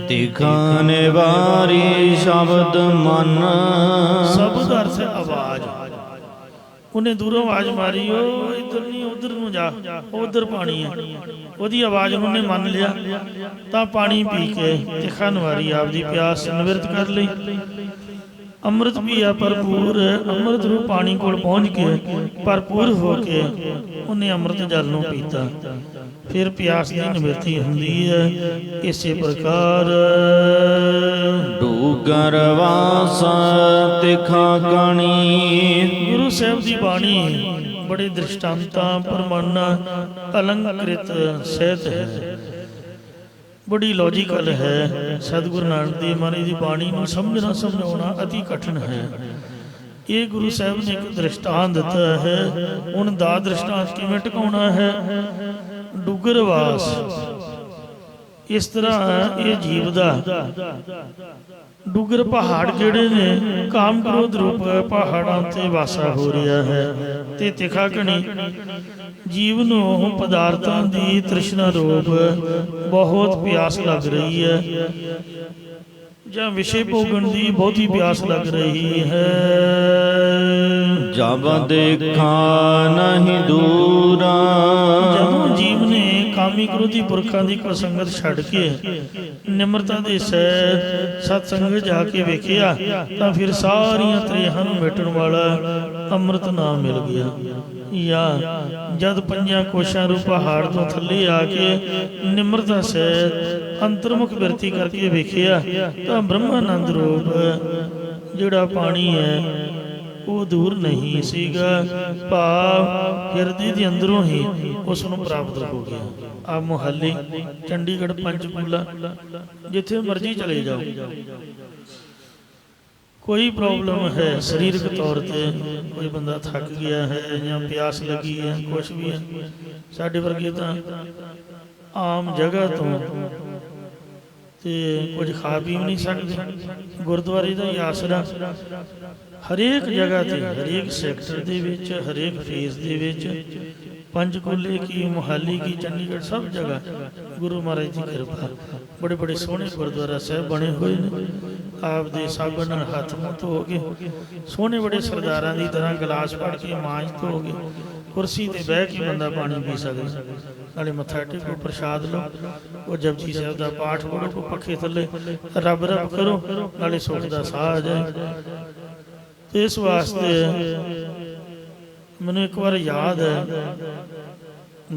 ਦਿਖਾਣੇ ਵਾਰੀ ਸ਼ਬਦ ਮਨ। ਸ਼ਬਦ ਅਰਥ ਆਵਾਜ਼। ਉਹਨੇ ਦੂਰੋਂ ਆਵਾਜ਼ ਮਾਰੀ, ਉਹ ਇੱਧਰ ਨਹੀਂ ਉੱਧਰ ਨੂੰ ਜਾ, ਉੱਧਰ ਪਾਣੀ ਹੈ। ਉਹਦੀ ਆਵਾਜ਼ ਉਹਨੇ ਮੰਨ ਲਿਆ ਤਾਂ ਪਾਣੀ ਪੀ ਕੇ ਤਿੱਖਣ ਵਾਰੀ ਆਪਦੀ ਪਿਆਸ ਨਿਵਰਤ ਕਰ ਲਈ। ਅੰਮ੍ਰਿਤ ਪੀਆ ਭਰਪੂਰ, ਅੰਮ੍ਰਿਤ ਰੂਪ ਪਾਣੀ ਕੋਲ ਪਹੁੰਚ ਕੇ ਭਰਪੂਰ ਹੋ ਕੇ ਉਹਨੇ ਅੰਮ੍ਰਿਤ ਜਲ ਨੂੰ ਪੀਤਾ, ਫਿਰ ਪਿਆਸ ਦੀ ਨਿਵਰਤੀ ਹੁੰਦੀ ਹੈ। ਇਸੇ ਪ੍ਰਕਾਰ ਡੂਗਰ ਵਾਸ ਤਿਖਾ ਕਣੀ। ਗੁਰੂ ਸਾਹਿਬ ਦੀ ਬਾਣੀ ਬੜੇ ਦ੍ਰਿਸ਼ਟਾਂਤਾਂ ਪ੍ਰਮਾਣਾਂ ਅਲੰਕ੍ਰਿਤ ਸਹਿਤ ਹੈ, ਬੜੀ ਲੌਜੀਕਲ ਹੈ। ਸਤਿਗੁਰੂ ਨਾਨਕ ਦੇਵ ਮਹਾਰਾਜ ਦੀ ਬਾਣੀ ਨੂੰ ਸਮਝਣਾ ਸਮਝਾਉਣਾ ਅਤੀ ਕਠਿਨ ਹੈ। ਇਹ ਗੁਰੂ ਸਾਹਿਬ ਨੇ ਇੱਕ ਦ੍ਰਿਸ਼ਟਾਂਤ ਦਿੱਤਾ ਹੈ। ਹੁਣ ਦਾ ਦ੍ਰਿਸ਼ਟਾਂਤ ਕਿਵੇਂ ਟਿਕਾਉਣਾ ਹੈ? ਡੁੱਗਰ ਵਾਸ। ਇਸ ਤਰ੍ਹਾਂ ਇਹ ਜੀਵ ਦਾ ਡੁੱਗਰ ਪਹਾੜ ਜਿਹੜੇ ਨੇ ਕਾਮ ਕ੍ਰੋਧ ਰੂਪ ਪਹਾੜਾਂ ਤੇ ਵਾਸਾ ਹੋ ਰਿਹਾ ਹੈ। ਤੇ ਤਿਖਾ ਘਣੀ ਜੀਵ ਨੂੰ ਪਦਾਰਥਾਂ ਦੀ ਤ੍ਰਿਸ਼ਨਾ ਰੂਪ ਬਹੁਤ ਪਿਆਸ ਲੱਗ ਰਹੀ ਹੈ, ਜਾਂ ਵਿਸ਼ੇ ਭੋਗਣ ਦੀ ਬਹੁਤੀ ਪਿਆਸ ਲੱਗ ਰਹੀ ਹੈ। ਜਬ ਦੇਖਾਂ ਨਹੀਂ ਦੂਰਾ। ਜਦੋਂ ਜੀਵ ਨੇ ਕਾਮੀ ਕ੍ਰੋਧੀ ਪੁਰਖਾਂ ਦੀ ਕੁਸੰਗਤ ਛੱਡ ਕੇ ਨਿਮਰਤਾ ਦੇ ਸਹਿਤ ਸਤ ਸੰਗਤ ਜਾ ਕੇ ਵੇਖਿਆ ਤਾਂ ਫਿਰ ਸਾਰੀਆਂ ਤ੍ਰੇਹਾਂ ਨੂੰ ਮਿਟਣ ਵਾਲਾ ਅੰਮ੍ਰਿਤ ਨਾਮ ਮਿਲ ਗਿਆ। ਜਾਂ ਜਦ ਪੰਜਾਂ ਕੋਸ਼ਾਂ ਰੂਪ ਪਹਾੜ ਤੋਂ ਥੱਲੇ ਆ ਕੇ ਨਿਮਰਤਾ ਸਹਿਤ ਅੰਤਰਮੁਖ ਬਿਰਤੀ ਕਰਕੇ ਵੇਖਿਆ ਤਾਂ ਬ੍ਰਹਮਾਨੰਦ ਰੂਪ ਜਿਹੜਾ ਪਾਣੀ ਹੈ ਉਹ ਦੂਰ ਨਹੀਂ ਸੀਗਾ, ਭਾਵ ਹਿਰਦੇ ਦੇ ਅੰਦਰੋਂ ਹੀ ਉਸ ਨੂੰ ਪ੍ਰਾਪਤ ਹੋ ਗਿਆ। ਆ ਮੁਹੱਲੇ ਚੰਡੀਗੜ੍ਹ, ਪੰਚਕੂਲਾ, ਜਿੱਥੇ ਮਰਜ਼ੀ ਚਲੇ ਜਾਓ, ਕੋਈ ਪ੍ਰੋਬਲਮ ਹੈ ਸਰੀਰਕ ਤੌਰ ਤੇ, ਕੋਈ ਬੰਦਾ ਥੱਕ ਗਿਆ ਹੈ ਜਾਂ ਪਿਆਸ ਲੱਗੀ ਹੈ, ਕੁਛ ਵੀ ਹੈ, ਸਾਡੇ ਵਰਗੇ ਤਾਂ ਆਮ ਜਗ੍ਹਾ ਤੋਂ ਤੇ ਕੁਝ ਖਾ ਪੀ ਵੀ ਨਹੀਂ ਸਕਦੇ। ਗੁਰਦੁਆਰੇ ਦਾ ਹੀ ਆਸਰਾ ਹਰੇਕ ਜਗ੍ਹਾ ਤੇ, ਹਰੇਕ ਸੈਕਟਰ ਦੇ ਵਿੱਚ, ਹਰੇਕ ਫੇਸ ਦੇ ਵਿੱਚ, ਪੰਚਕੂਲੇ ਕੀ, ਮੁਹਾਲੀ ਕੀ, ਚੰਡੀਗੜ੍ਹ, ਸਭ ਜਗ੍ਹਾ ਗੁਰੂ ਮਹਾਰਾਜ ਦੀ ਕਿਰਪਾ। ਬੜੇ ਬੜੇ ਸੋਹਣੇ ਗੁਰਦੁਆਰਾ ਸਾਹਿਬ ਬਣੇ ਹੋਏ ਨੇ। ਆਪ ਦੇ ਸਾਬਣ ਨਾਲ ਹੱਥ ਮੂੰਹ ਧੋ ਕੇ, ਸੋਹਣੇ ਬੜੇ ਸਰਦਾਰਾਂ ਦੀ ਤਰ੍ਹਾਂ ਗਲਾਸ ਭਰ ਕੇ ਮਾਂਜ ਧੋ ਕੇ ਕੁਰਸੀ ਤੇ ਬਹਿ ਕੇ ਬੰਦਾ ਪਾਣੀ ਪੀ ਸਕਦਾ। ਨਾਲੇ ਮੱਥਾ ਟੇਕੋ, ਪ੍ਰਸ਼ਾਦ ਲਓ, ਉਹ ਜਪਜੀ ਸਾਹਿਬ ਦਾ ਪਾਠ ਪੜੋ, ਕੋ ਪੱਖੇ ਥੱਲੇ ਰੱਬ ਰੱਬ ਕਰੋ, ਨਾਲੇ ਸੁੱਖ ਦਾ ਸਾਹ ਆ ਜਾਏ। ਤੇ ਇਸ ਵਾਸਤੇ ਮੈਨੂੰ ਇੱਕ ਵਾਰ ਯਾਦ ਹੈ,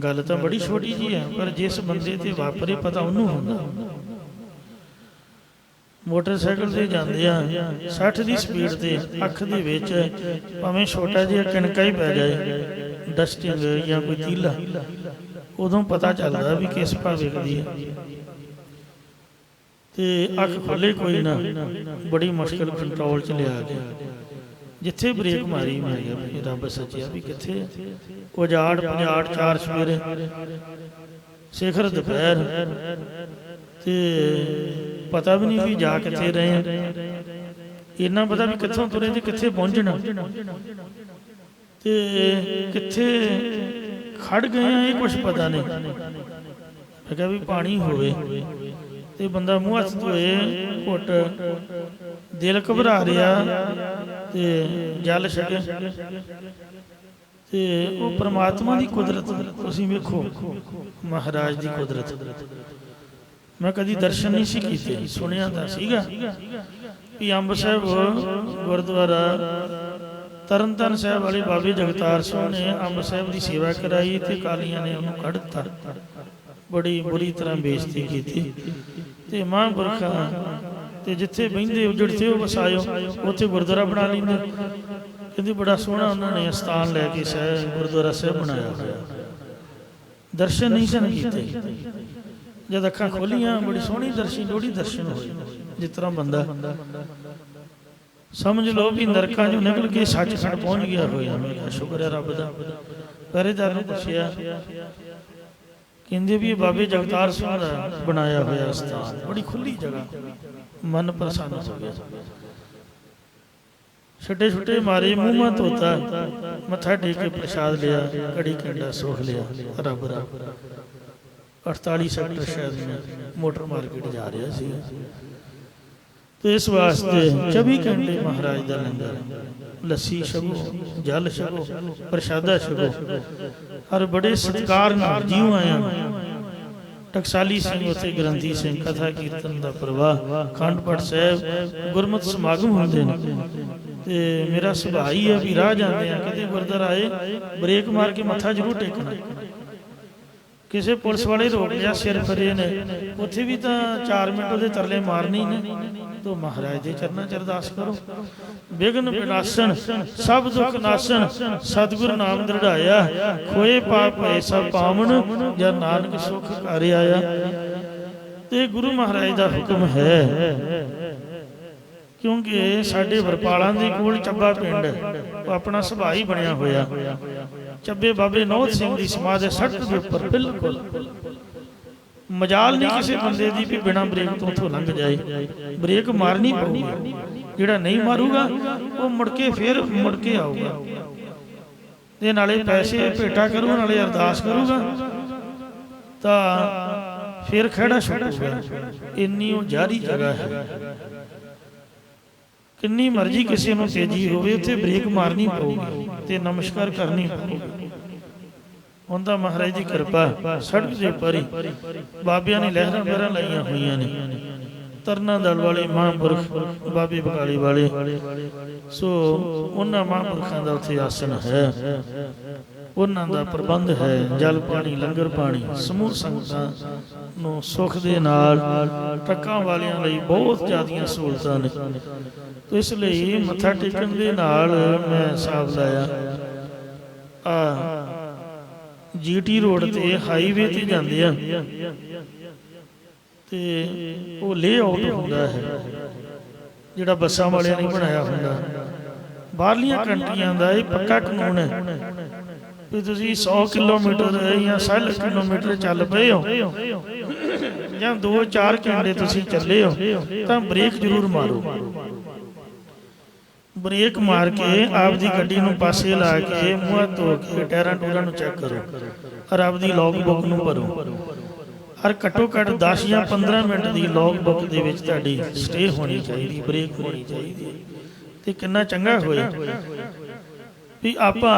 ਗੱਲ ਤਾਂ ਬੜੀ ਛੋਟੀ ਜੀ ਹੈ, ਪਰ ਜਿਸ ਬੰਦੇ ਤੇ ਵਾਪਰੇ ਪਤਾ ਉਹਨੂੰ ਹੁੰਦਾ। ਮੋਟਰਸਾਈਕਲ ਤੇ ਜਾਂਦੇ ਆ 60 ਦੀ ਸਪੀਡ ਤੇ, ਅੱਖ ਦੇ ਵਿੱਚ ਭਾਵੇਂ ਛੋਟਾ ਜਿਹਾ ਕਿਣਕਾ ਹੀ ਪੈ ਜਾਏ, ਡਸਟਿੰਗ ਜਾਂ ਕੋਈ ਤੀਲਾ, ਉਦੋਂ ਪਤਾ ਚੱਲਦਾ ਵੀ ਕਿਸ ਭਾਅ ਵੇਖਦੀ ਹੈ। ਤੇ ਅੱਖ ਖੋਲੇ ਕੋਈ ਨਾ, ਬੜੀ ਮੁਸ਼ਕਿਲ ਕੰਟਰੋਲ ਚ ਲਿਆ ਗਿਆ। ਜਿੱਥੇ ਬ੍ਰੇਕ ਮਾਰੀ ਮੈਂ ਕਿਹਾ ਵੀ ਰੱਬ ਸੱਚਿਆ ਵੀ ਕਿੱਥੇ ਹੈ। ਉਜਾੜ ਪਜਾੜ, ਚਾਰ ਸਵੇਰੇ, ਸਿਖਰ ਦੁਪਹਿਰ, ਤੇ ਪਤਾ ਵੀ ਨਹੀਂ ਵੀ ਜਾ ਕਿੱਥੇ ਰਹੇ। ਇੰਨਾ ਪਤਾ ਵੀ ਕਿੱਥੋਂ ਤੁਰੇ ਤੇ ਕਿੱਥੇ ਪਹੁੰਚਣਾ ਤੇ ਕਿੱਥੇ ਖੜ ਗਏ ਆ, ਇਹ ਕੁਛ ਪਤਾ ਨਹੀਂ। ਮੈਂ ਕਿਹਾ ਵੀ ਪਾਣੀ ਹੋਵੇ ਤੇ ਬੰਦਾ ਮੂੰਹ ਹੱਥ ਧੋਏ, ਘੁੱਟ ਦਿਲ ਘਬਰਾ ਰਿਹਾ ਤੇ ਜਲ ਛਕੇ। ਤੇ ਉਹ ਪ੍ਰਮਾਤਮਾ ਦੀ ਕੁਦਰਤ ਤੁਸੀਂ ਵੇਖੋ, ਮਹਾਰਾਜ ਦੀ ਕੁਦਰਤ। ਮੈਂ ਕਦੀ ਦਰਸ਼ਨ ਨਹੀਂ ਸੀ ਕੀਤੇ, ਸੁਣਿਆ ਤਾਂ ਸੀਗਾ ਵੀ ਅੰਬ ਸਾਹਿਬ ਗੁਰਦੁਆਰਾ ਤਰਨਤਾਰਨ ਸਾਹਿਬ ਵਾਲੇ ਬਾਬੇ ਜਗਤਾਰ ਸਿੰਘ ਨੇ ਅੰਬ ਸਾਹਿਬ ਦੀ ਸੇਵਾ ਕਰਾਈ ਤੇ ਕਾਲੀਆਂ ਨੇ ਉਹਨੂੰ ਕੱਢ ਦਿੱਤਾ, ਬੜੀ ਬੁਰੀ ਤਰ੍ਹਾਂ ਬੇਇੱਜ਼ਤੀ ਕੀਤੀ। ਤੇ ਮਹਾਂਪੁਰਖਾਂ ਤੇ ਜਿੱਥੇ ਬਹਿੰਦੇ ਉਜੜ ਤੇ ਉਹ ਵਸਾਇਓ, ਉੱਥੇ ਗੁਰਦੁਆਰਾ ਬਣਾ ਲੈਂਦੇ। ਕਹਿੰਦੇ ਬੜਾ ਸੋਹਣਾ ਉਹਨਾਂ ਨੇ ਸਥਾਨ ਲੈ ਕੇ ਗੁਰਦੁਆਰਾ ਸਾਹਿਬ ਬਣਾਇਆ ਹੋਇਆ। ਦਰਸ਼ਨ ਨਹੀਂ ਸਨ ਕੀਤੇ, ਜਦ ਅੱਖਾਂ ਖੋਲੀਆਂ ਬੜੀ ਸੋਹਣੀ ਲੋਹੜੀ ਦਰਸ਼ਨ ਹੋਏ। ਜਿਸ ਤਰ੍ਹਾਂ ਬੰਦਾ ਸਮਝ ਲਓ ਵੀ ਨਰਕਾਂ ਚੋਂ ਨਿਕਲ ਕੇ ਸੱਚਖੰਡ ਪਹੁੰਚ ਗਿਆ ਹੋਇਆ। ਮੈਂ ਕਿਹਾ ਸ਼ੁਕਰ ਹੈ ਰੱਬ ਦਾ। ਪਹਿਰੇਦਾਰ ਨੂੰ ਪੁੱਛਿਆ, ਕਹਿੰਦੇ ਵੀ ਇਹ ਬਾਬੇ ਜਗਤਾਰ ਸਿੰਘ ਦਾ ਬਣਾਇਆ ਹੋਇਆ ਸਥਾਨ, ਬੜੀ ਖੁੱਲੀ ਜਗ੍ਹਾ, ਮਨ ਪ੍ਰਸੰਨ ਹੋ ਗਿਆ। ਛੱਡੇ ਛੁੱਟੇ ਮਾਰੇ, ਮੂੰਹ ਮਾ ਧੋਤਾ, ਮੱਥਾ ਟੇਕ ਕੇ ਪ੍ਰਸ਼ਾਦ ਲਿਆ, ਕੜੀ ਕੰਡਾ ਸੁਖ ਲਿਆ। ਰੱਬ 48 ਸੈਕਟਰ ਸ਼ਹਿਰ में मोटर मार्केट जा रहा ਸੀ ਤੇ ਇਸ ਵਾਸਤੇ 24 ਘੰਟੇ ਮਹਾਰਾਜ ਦਾ ਲੰਗਰ, ਲੱਸੀ ਛਕੋ, ਜਲ ਛਕੋ, ਪ੍ਰਸ਼ਾਦਾ ਛਕੋ। ਹਰ ਬੜੇ ਸਤਿਕਾਰ ਨਾਲ ਜਿਉਂ ਆਇਆ। ਟਕਸਾਲੀ ਸਿੰਘ ਉੱਥੇ ਗ੍ਰੰਥੀ ਸਿੰਘ ਕਥਾ ਕੀਰਤਨ ਦਾ ਪ੍ਰਵਾਹ, ਅਖੰਡ ਪਾਠ ਸਾਹਿਬ, ਗੁਰਮਤਿ ਸਮਾਗਮ ਹੁੰਦੇ ਨੇ। ਤੇ ਮੇਰਾ ਸੁਭਾਅ ਹੀ ਹੈ ਵੀ ਰਾਹ ਜਾਂਦੇ ਆ ਕਿਤੇ ਗੁਰਦੁਆਰਾ ਆਏ, ਬ੍ਰੇਕ ਮਾਰ ਕੇ ਮੱਥਾ ਜ਼ਰੂਰ ਟੇਕਣਾ। ਕਿਸੇ ਪੁਲਿਸ ਵਾਲੇ ਰੋਕ ਲਿਆ, ਸਿਰ ਫਰੇ ਨੇ, ਉੱਥੇ ਵੀ ਤਾਂ 4 ਮਿੰਟ ਉਹਦੇ ਤਰਲੇ ਮਾਰਨੇ ਨੇ। ਤੋ ਮਹਾਰਾਜ ਦੇ ਚਰਨਾਂ 'ਚ ਅਰਦਾਸ ਕਰੋ। ਵਿਘਨ ਵਿਨਾਸ਼ਨ ਸਭ ਦੁੱਖ ਨਾਸ਼ਨ, ਸਤਿਗੁਰ ਨਾਮ ਦ੍ਰਿੜਾਇਆ, ਖੋਏ ਪਾਪ ਹੋਏ ਸਭ ਪਾਵਨ, ਜਦ ਨਾਨਕ ਸੁਖ ਘਰ ਆਇਆ। ਤੇ ਗੁਰੂ ਮਹਾਰਾਜ ਦਾ ਹੁਕਮ ਹੈ, ਕਿਉਂਕਿ ਸਾਡੇ ਵਰਪਾਲਾਂ ਦੇ ਕੋਲ ਚੱਬਾ ਪਿੰਡ, ਉਹ ਆਪਣਾ ਸੁਭਾਅ ਹੀ ਬਣਿਆ ਹੋਇਆ। ਚੱਬੇ ਬਾਬੇ ਨੌਧ ਸਿੰਘ ਦੀ ਸਮਾਧ ਸੜਕ ਦੇ ਉੱਪਰ, ਬਿਲਕੁਲ ਮਜਾਲ ਨਹੀਂ ਕਿਸੇ ਬੰਦੇ ਦੀ ਵੀ ਬਿਨਾਂ ਬ੍ਰੇਕ ਤੋਂ ਉੱਥੋਂ ਲੰਘ ਜਾਏ। ਬ੍ਰੇਕ ਮਾਰਨੀ ਪਊਗੀ, ਜਿਹੜਾ ਨਹੀਂ ਮਾਰੂਗਾ ਉਹ ਮੁੜ ਕੇ ਆਊਗਾ ਤੇ ਨਾਲੇ ਪੈਸੇ ਭੇਟਾ ਕਰੂ, ਨਾਲੇ ਅਰਦਾਸ ਕਰੂਗਾ, ਤਾਂ ਫਿਰ ਖਹਿੜਾ ਛੁੱਟੂਗਾ। ਇੰਨੀ ਉਹ ਜਾਰੀ ਜਗ੍ਹਾ ਹੈ, ਕਿੰਨੀ ਮਰਜ਼ੀ ਕਿਸੇ ਨੂੰ ਤੇਜ਼ੀ ਹੋਵੇ, ਉੱਥੇ ਬ੍ਰੇਕ ਮਾਰਨੀ ਪਊਗੀ ਤੇ ਨਮਸਕਾਰ ਕਰਨੀ ਪਊਗੀ। ਹੁਣ ਤਾਂ ਮਹਾਰਾਜ ਦੀ ਕਿਰਪਾ, ਸੜਕ ਦੇ ਉੱਪਰ ਹੀ ਬਾਬਿਆਂ ਨੇ ਲਹਿਰਾਂ ਬਹਿਰਾਂ ਲਾਈਆਂ ਹੋਈਆਂ ਨੇ। ਤਰਨਾ ਦਲ ਵਾਲੇ ਮਹਾਂਪੁਰਖ ਬਾਬੇ ਬਕਾਲੇ ਵਾਲੇ, ਸੋ ਉਹਨਾਂ ਮਹਾਂਪੁਰਖਾਂ ਦਾ ਉੱਥੇ ਆਸਣ ਹੈ, ਉਹਨਾਂ ਦਾ ਪ੍ਰਬੰਧ ਹੈ। ਜਲ ਪਾਣੀ, ਲੰਗਰ ਪਾਣੀ, ਸਮੂਹ ਸੰਗਤਾਂ ਨੂੰ ਸੁੱਖ ਦੇ ਨਾਲ, ਟਰੱਕਾਂ ਵਾਲਿਆਂ ਲਈ ਬਹੁਤ ਜ਼ਿਆਦੀਆਂ ਸਹੂਲਤਾਂ ਨੇ। ਤੇ ਇਸ ਲਈ ਮੱਥਾ ਟੇਕਣ ਦੇ ਨਾਲ ਮੈਂ ਹਿਸਾਬ ਲਾਇਆ, ਜੀਟੀ ਰੋਡ ਤੇ ਹਾਈਵੇ ਤੇ ਜਾਂਦੇ ਆ ਤੇ ਉਹ ਲੇ ਆਊਟ ਹੁੰਦਾ ਹੈ, ਜਿਹੜਾ ਬੱਸਾਂ ਵਾਲਿਆਂ ਨੇ ਬਣਾਇਆ ਹੁੰਦਾ। ਬਾਹਰਲੀਆਂ ਕੰਟਰੀਆਂ ਦਾ ਇਹ ਪੱਕਾ ਕਾਨੂੰਨ ਹੈ ਵੀ ਤੁਸੀਂ 100 ਕਿਲੋਮੀਟਰ ਜਾਂ 60 ਕਿਲੋਮੀਟਰ ਚੱਲ ਪਏ ਹੋ ਜਾਂ 2-4 ਘੰਟੇ ਤੁਸੀਂ ਚੱਲੇ ਹੋ ਤਾਂ ਬ੍ਰੇਕ ਜ਼ਰੂਰ ਮਾਰੋ। ਬ੍ਰੇਕ ਮਾਰ ਕੇ ਆਪਦੀ ਗੱਡੀ ਨੂੰ ਪਾਸੇ ਲਾ ਕੇ, ਮੂੰਹ ਧੋ ਕੇ, ਟਾਇਰਾਂ ਟੂਰਾਂ ਨੂੰ ਚੈੱਕ ਕਰੋ, ਔਰ ਆਪਦੀ ਲੌਗ ਬੁੱਕ ਨੂੰ ਭਰੋ। ਔਰ ਘੱਟੋ ਘੱਟ 10 ਜਾਂ 15 ਮਿੰਟ ਦੀ ਲੌਗ ਬੁੱਕ ਦੇ ਵਿੱਚ ਤੁਹਾਡੀ ਸਟੇ ਹੋਣੀ ਚਾਹੀਦੀ, ਬ੍ਰੇਕ ਹੋਣੀ ਚਾਹੀਦੀ। ਤੇ ਕਿੰਨਾ ਚੰਗਾ ਹੋਏ ਵੀ ਆਪਾਂ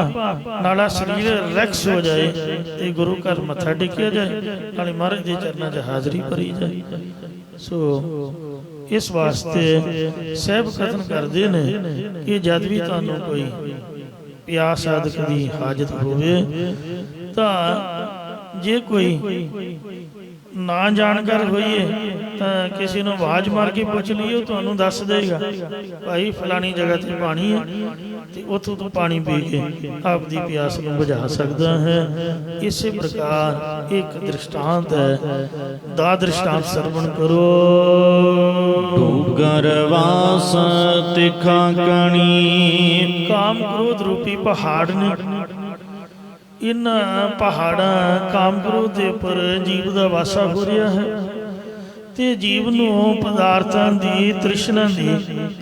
ਨਾਲਾ ਸਰੀਰ ਰਿਲੈਕਸ ਹੋ ਜਾਏ ਤੇ ਗੁਰੂ ਘਰ ਮੱਥਾ ਟੇਕਿਆ ਜਾਏ, ਨਾਲੇ ਮਹਾਰਾਜ ਦੇ ਚਰਨਾਂ 'ਚ ਹਾਜ਼ਰੀ ਭਰੀ ਜਾਏ। ਸੋ ਇਸ ਵਾਸਤੇ ਸਾਹਿਬ ਕਥਨ ਕਰਦੇ ਨੇ ਕਿ ਜਦ ਵੀ ਤੁਹਾਨੂੰ ਕੋਈ ਪਿਆਸ ਸਾਧਕ ਦੀ ਹਾਜਤ ਹੋਵੇ ਤਾਂ ਜੇ ਕੋਈ ਨਾ ਜਾਣਕਾਰ ਹੋਈਏ ਤਾਂ ਕਿਸੇ ਨੂੰ ਆਵਾਜ਼ ਮਾਰ ਕੇ ਪੁੱਛ ਲਈਓ, ਤੁਹਾਨੂੰ ਦੱਸ ਦੇਗਾ ਭਾਈ ਫਲਾਣੀ ਜਗ੍ਹਾ ਤੇ ਪਾਣੀ ਹੈ ਤੇ ਉੱਥੋਂ ਤੋਂ ਪਾਣੀ ਪੀ ਕੇ ਆਪਦੀ ਪਿਆਸ ਨੂੰ ਬੁਝਾ ਸਕਦਾ ਹੈ। ਇਸੇ ਪ੍ਰਕਾਰ ਇੱਕ ਦ੍ਰਿਸ਼ਟਾਂਤ ਹੈ, ਦਾ ਦ੍ਰਿਸ਼ਟਾਂਤ ਸਰਵਣ ਕਰੋ। ਗਰਵਾਸ ਤਿਖਾ ਕਣੀ, ਕਾਮ ਕ੍ਰੋਧ ਰੂਪੀ ਪਹਾੜ ਨੇ। ਇਹਨਾਂ ਪਹਾੜਾਂ ਕਾਮ ਕ੍ਰੋਧ ਦੇ ਉੱਪਰ ਜੀਵ ਦਾ ਵਾਸਾ ਹੋ ਰਿਹਾ ਹੈ ਤੇ ਜੀਵ ਨੂੰ ਪਦਾਰਥਾਂ ਦੀ ਤ੍ਰਿਸ਼ਨਾ ਦੀ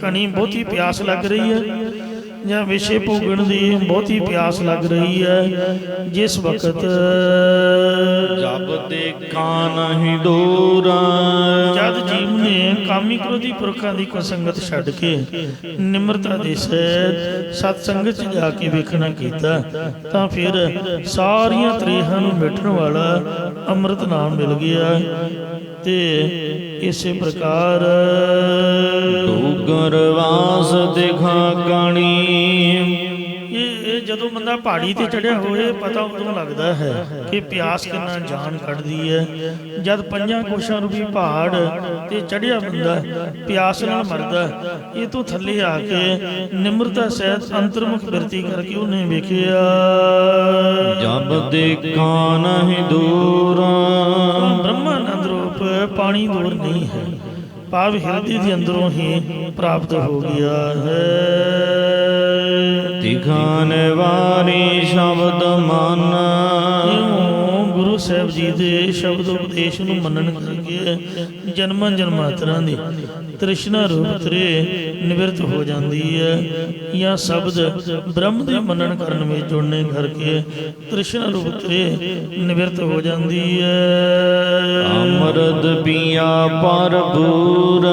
ਕਣੀ ਬਹੁਤੀ ਪਿਆਸ ਲੱਗ ਰਹੀ ਹੈ। ਜਾਂ ਵਿਸ਼ੇ ਭੋਗਣ ਦੀ ਬਹੁਤੀ ਪਿਆਸ ਲੱਗ ਰਹੀ ਹੈ, ਜਿਸ ਵਕਤ ਜਬ ਦੇਖਾ ਨਹੀਂ ਦੂਰ ਜਦ ਜੀਵ ਨੇ ਕਾਮੀ ਕ੍ਰੋਧੀ ਪੁਰਖਾਂ ਦੀ ਕੁਸੰਗਤ ਛੱਡ ਕੇ ਨਿਮਰਤਾ ਦੇ ਸਹਿਤ ਸਤ ਸੰਗਤ 'ਚ ਜਾ ਕੇ ਵੇਖਣਾ ਕੀਤਾ, ਤਾਂ ਫਿਰ ਸਾਰੀਆਂ ਤ੍ਰੇਹਾਂ ਨੂੰ ਮਿਟਣ ਵਾਲਾ ਅੰਮ੍ਰਿਤ ਨਾਮ ਮਿਲ ਗਿਆ। ਤੇ ਇਸੇ ਪ੍ਰਕਾਰ ਡੂਗਰ ਵਾਸ ਦਿਖਾ ਕਣੀ। ਇਹ ਜਦੋਂ ਬੰਦਾ ਪਹਾੜੀ ਤੇ ਚੜਿਆ ਹੋਏ ਪਤਾ ਉਦੋਂ ਲੱਗਦਾ ਹੈ ਕਿ ਪਿਆਸ ਕਿੰਨਾ ਜਾਨ ਕੱਢਦੀ ਹੈ। ਜਦ 5 ਕੋਸ਼ਾਂ ਰੂਪੀ ਪਹਾੜ ਤੇ ਚੜਿਆ ਬੰਦਾ ਪਿਆਸ ਨਾਲ ਮਰਦਾ, ਇਹ ਤੋਂ ਥੱਲੇ ਆ ਕੇ ਨਿਮਰਤਾ ਸਹਿਤ ਅੰਤਰਮੁਖ ਬਿਰਤੀ ਕਰਕੇ ਉਹਨੇ ਵੇਖਿਆ ਜਬ ਦੇਖਾ ਨਹੀਂ ਦੂਰ ਬ੍ਰਹਮਾਨੰਦ ਰੂਪ ਪਾਣੀ ਦੂਰ ਨਹੀਂ ਹੈ, ਭਾਵ ਹਿਰਦੇ ਦੇ ਅੰਦਰੋਂ ਹੀ ਪ੍ਰਾਪਤ ਹੋ ਗਿਆ ਹੈ। ਦਿਖਾਣੇ ਵਾਰੀ ਸ਼ਬਦ ਮਨ ਗੁਰੂ ਸਾਹਿਬ ਜੀ ਦੇ ਸ਼ਬਦ ਉਪਦੇਸ਼ ਨੂੰ ਮੰਨਣ ਕਰਕੇ ਜਨਮਾਂ ਜਨਮਾਂਤਰਾਂ ਦੀ ਤ੍ਰਿਸ਼ਨਾ ਰੂਪ ਤ੍ਰੇ ਨਿਵਰਤ ਹੋ ਜਾਂਦੀ ਹੈ, ਜਾਂ ਸ਼ਬਦ ਬ੍ਰਹਮ ਦੇ ਮੰਨਣ ਕਰਨ ਵਿੱਚ ਜੁੜਨੇ ਕਰਕੇ ਤ੍ਰਿਸ਼ਨਾ ਰੂਪ ਤ੍ਰੇ ਨਿਵਰਤ ਹੋ ਜਾਂਦੀ ਹੈ। ਅੰਮ੍ਰਿਤ ਪੀਆ ਭਰਪੂਰ